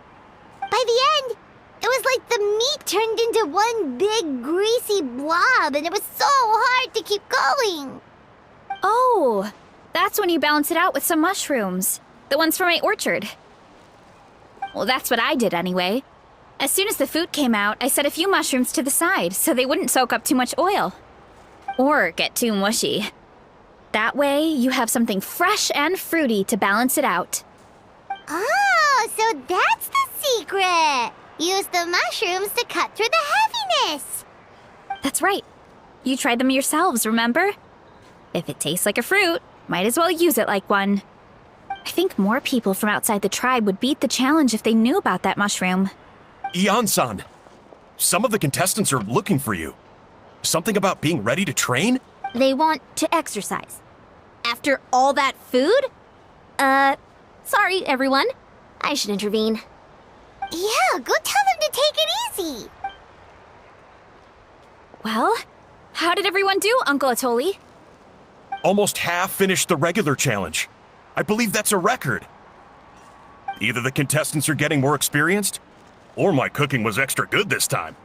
By the end, it was like the meat turned into one big greasy blob and it was so hard to keep going. Oh, that's when you balance it out with some mushrooms. The ones from my orchard. Well, that's what I did anyway. As soon as the food came out, I set a few mushrooms to the side so they wouldn't soak up too much oil. Or get too mushy. That way, you have something fresh and fruity to balance it out. Oh, so that's the secret. Use the mushrooms to cut through the heaviness. That's right. You tried them yourselves, remember? If it tastes like a fruit, might as well use it like one. I think more people from outside the tribe would beat the challenge if they knew about that mushroom. Ian-san, some of the contestants are looking for you. Something about being ready to train? They want to exercise. After all that food? Sorry, everyone. I should intervene. Yeah, go tell them to take it easy. Well, how did everyone do, Uncle Atoli? Almost half finished the regular challenge. I believe that's a record. Either the contestants are getting more experienced, or my cooking was extra good this time.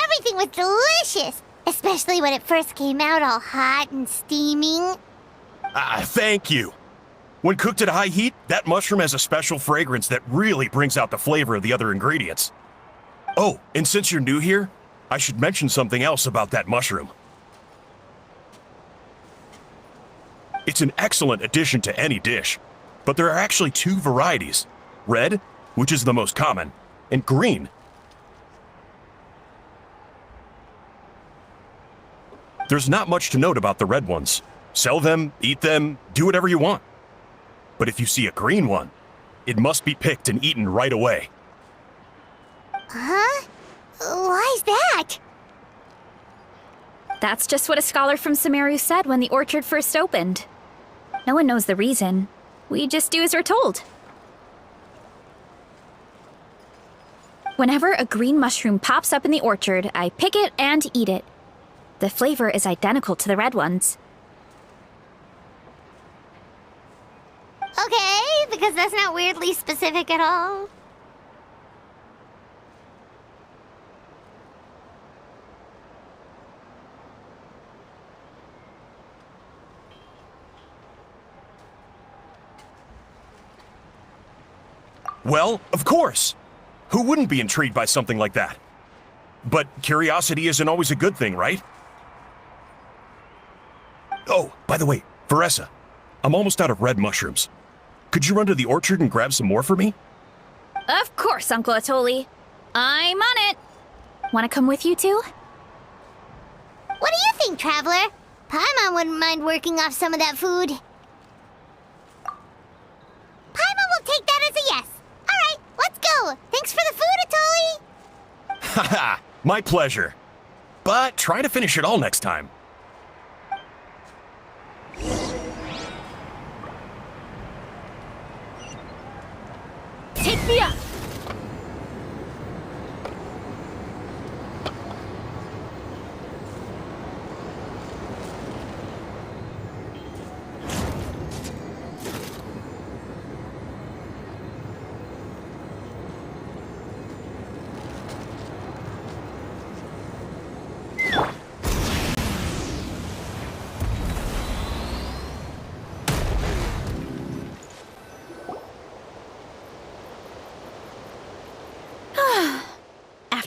Everything was delicious, especially when it first came out all hot and steaming. Thank you. When cooked at high heat, that mushroom has a special fragrance that really brings out the flavor of the other ingredients. Oh, and since you're new here, I should mention something else about that mushroom. It's an excellent addition to any dish, but there are actually two varieties. Red, which is the most common, and green. There's not much to note about the red ones. Sell them, eat them, do whatever you want. But if you see a green one, it must be picked and eaten right away. Huh? Why's that? That's just what a scholar from Sumeru said when the orchard first opened. No one knows the reason. We just do as we're told. Whenever a green mushroom pops up in the orchard, I pick it and eat it. The flavor is identical to the red ones. Okay, because that's not weirdly specific at all. Well, of course. Who wouldn't be intrigued by something like that? But curiosity isn't always a good thing, right? Oh, by the way, Veressa, I'm almost out of red mushrooms. Could you run to the orchard and grab some more for me? Of course, Uncle Atoli. I'm on it. Want to come with you too? What do you think, Traveler? Paimon wouldn't mind working off some of that food. Paimon will take that as a yes. All right, let's go. Thanks for the food, Atoli. Haha, my pleasure. But try to finish it all next time. Take me up!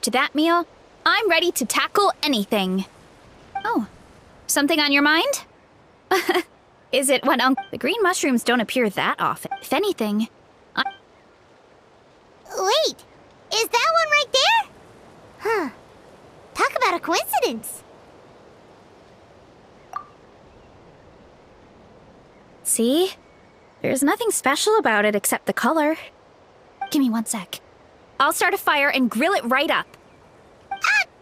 after that meal, I'm ready to tackle anything. Oh, something on your mind? Is it what the green mushrooms don't appear that often. If anything, Wait, is that one right there? Huh. Talk about a coincidence. see? There's nothing special about it except the color. Give me 1 sec. I'll start a fire and grill it right up.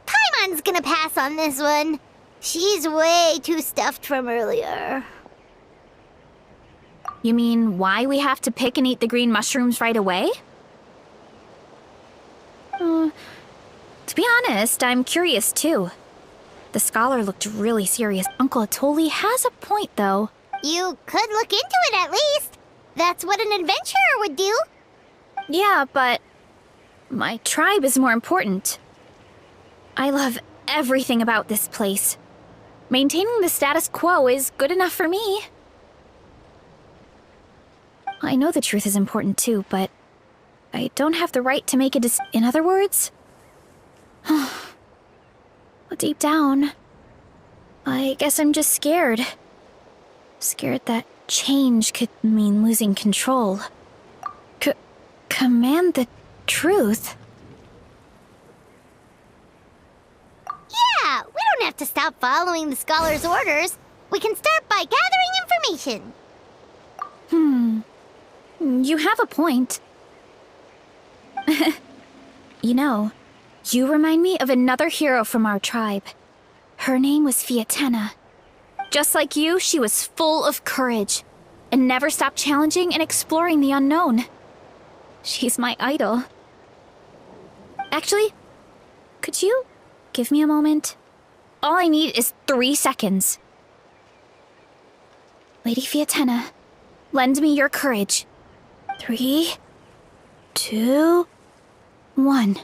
Paimon's gonna pass on this one. She's way too stuffed from earlier. You mean why we have to pick and eat the green mushrooms right away? To be honest, I'm curious too. The scholar looked really serious. Uncle Atoli has a point, though. You could look into it at least. That's what an adventurer would do. Yeah, but my tribe is more important. I love everything about this place. Maintaining the status quo is good enough for me. I know the truth is important too, but I don't have the right to make a decision. In other words, deep down, I guess I'm just scared. Scared that change could mean losing control. Command the truth? Yeah, we don't have to stop following the scholar's orders. We can start by gathering information. You have a point. You know, you remind me of another hero from our tribe. Her name was Fiatena. Just like you, she was full of courage and never stopped challenging and exploring the unknown. She's my idol. Actually, could you give me a moment? All I need is 3 seconds. Lady Fiatena, lend me your courage. 3, 2, 1.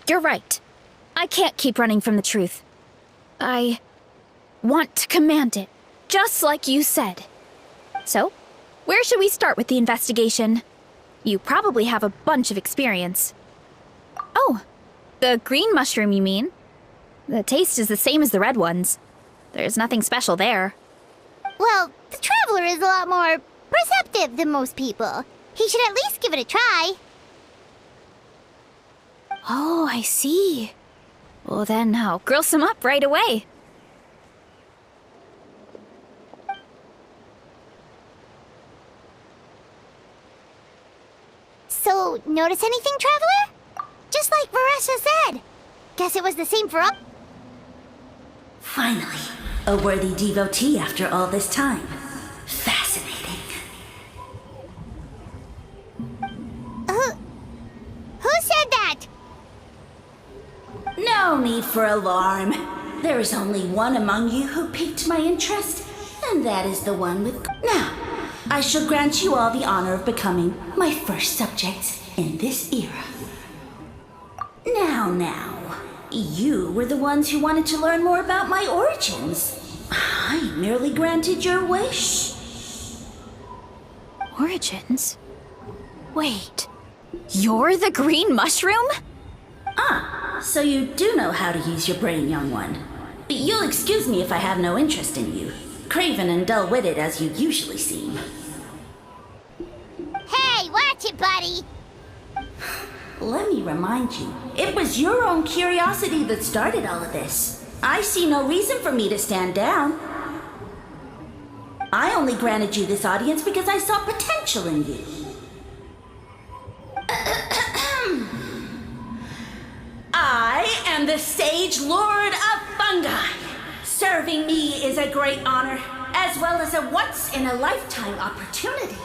You're right. I can't keep running from the truth. I want to command it, just like you said. So, where should we start with the investigation? You probably have a bunch of experience. Oh, the green mushroom, you mean? The taste is the same as the red ones. There's nothing special there. Well, the traveler is a lot more perceptive than most people. He should at least give it a try. Oh, I see. Well, then I'll grill some up right away. So, notice anything, traveler? Just like Varessa said. Guess it was the same for all. Finally, a worthy devotee after all this time. Fascinating. Who said that? No need for alarm. There is only one among you who piqued my interest, and that is the one with... Now, I shall grant you all the honor of becoming my first subjects in this era. Now, you were the ones who wanted to learn more about my origins. I merely granted your wish. Origins? Wait, you're the green mushroom? So you do know how to use your brain, young one. You'll excuse me if I have no interest in you, craven and dull-witted as you usually seem. Hey, watch it, buddy. Let me remind you, it was your own curiosity that started all of this. I see no reason for me to stand down. I only granted you this audience because I saw potential in you. I am the Sage Lord of Fungi. Serving me is a great honor, as well as a once-in-a-lifetime opportunity.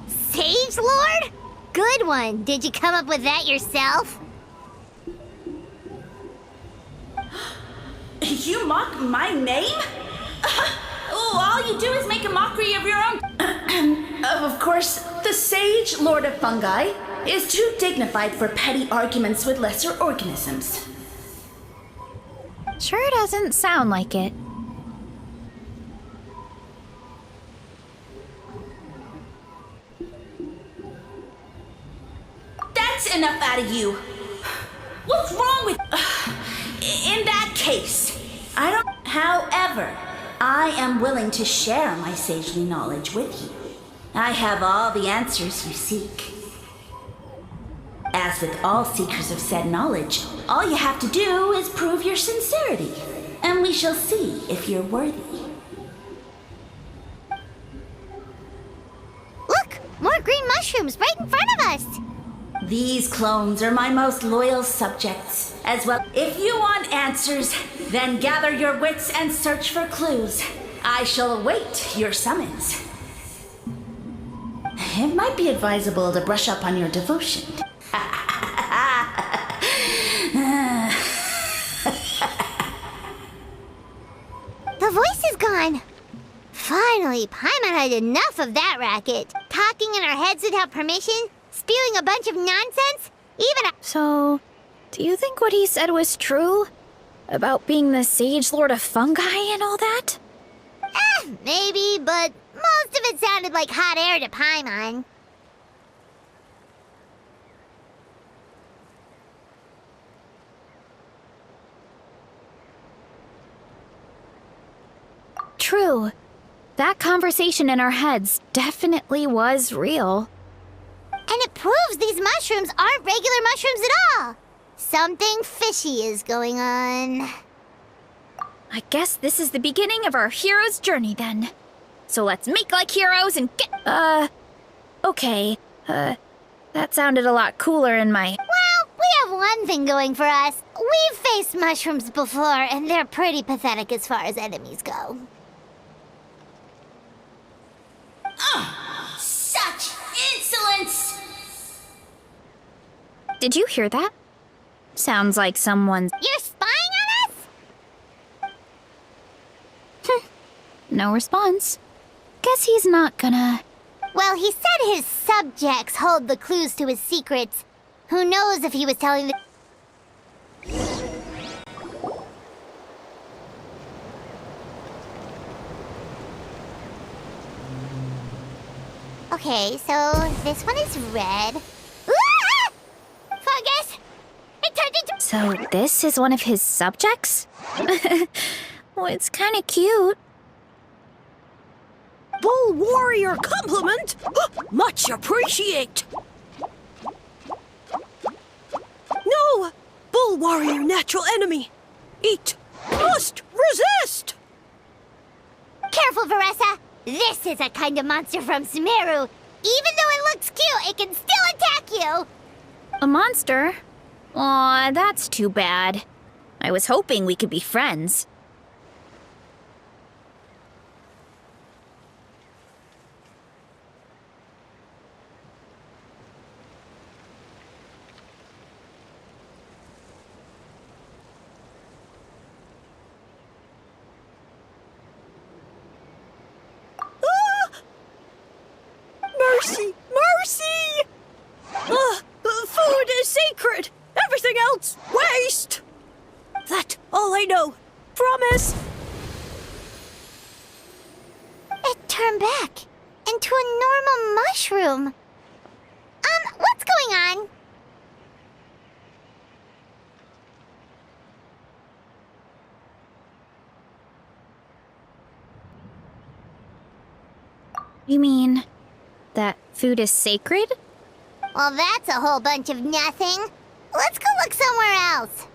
Sage Lord? Good one. Did you come up with that yourself? You mock my name? All you do is make a mockery of your own. Of course, the Sage Lord of Fungi is too dignified for petty arguments with lesser organisms. Sure doesn't sound like it. enough out of you. What's wrong with... In that case, I don't... However, I am willing to share my sagely knowledge with you. I have all the answers you seek. As with all seekers of said knowledge, all you have to do is prove your sincerity, and we shall see if you're worthy. Look! More green mushrooms right in front of us! These clones are my most loyal subjects, as well. If you want answers, then gather your wits and search for clues. I shall await your summons. It might be advisable to brush up on your devotion. The voice is gone. Finally, Paimon had enough of that racket. Talking in our heads without permission, spewing a bunch of nonsense, even So, do you think what he said was true? About being the Sage Lord of Fungi and all that? maybe, but most of it sounded like hot air to Paimon. True. That conversation in our heads definitely was real. And it proves these mushrooms aren't regular mushrooms at all. Something fishy is going on. I guess this is the beginning of our hero's journey then. So let's make like heroes and get... Okay. That sounded a lot cooler in my... Well, we have one thing going for us. We've faced mushrooms before, and they're pretty pathetic as far as enemies go. Such insolence! Did you hear that? Sounds like someone's... You're spying on us? No response. Guess he's not gonna... Well, he said his subjects hold the clues to his secrets. Who knows if he was telling the... Okay, so this one is red. Ah! Fungus! It turned into... So this is one of his subjects? Well, it's kinda cute. Bull warrior compliment! Much appreciate! No! Bull warrior natural enemy! Eat! Must resist! Careful, Veressa! This is a kind of monster from Sumeru. Even though it looks cute, it can still attack you! A monster? Aw, that's too bad. I was hoping we could be friends. Mercy! Mercy! Food is sacred! Everything else, waste! That's all I know. Promise! It turned back into a normal mushroom. What's going on? You mean that food is sacred? Well, that's a whole bunch of nothing. Let's go look somewhere else.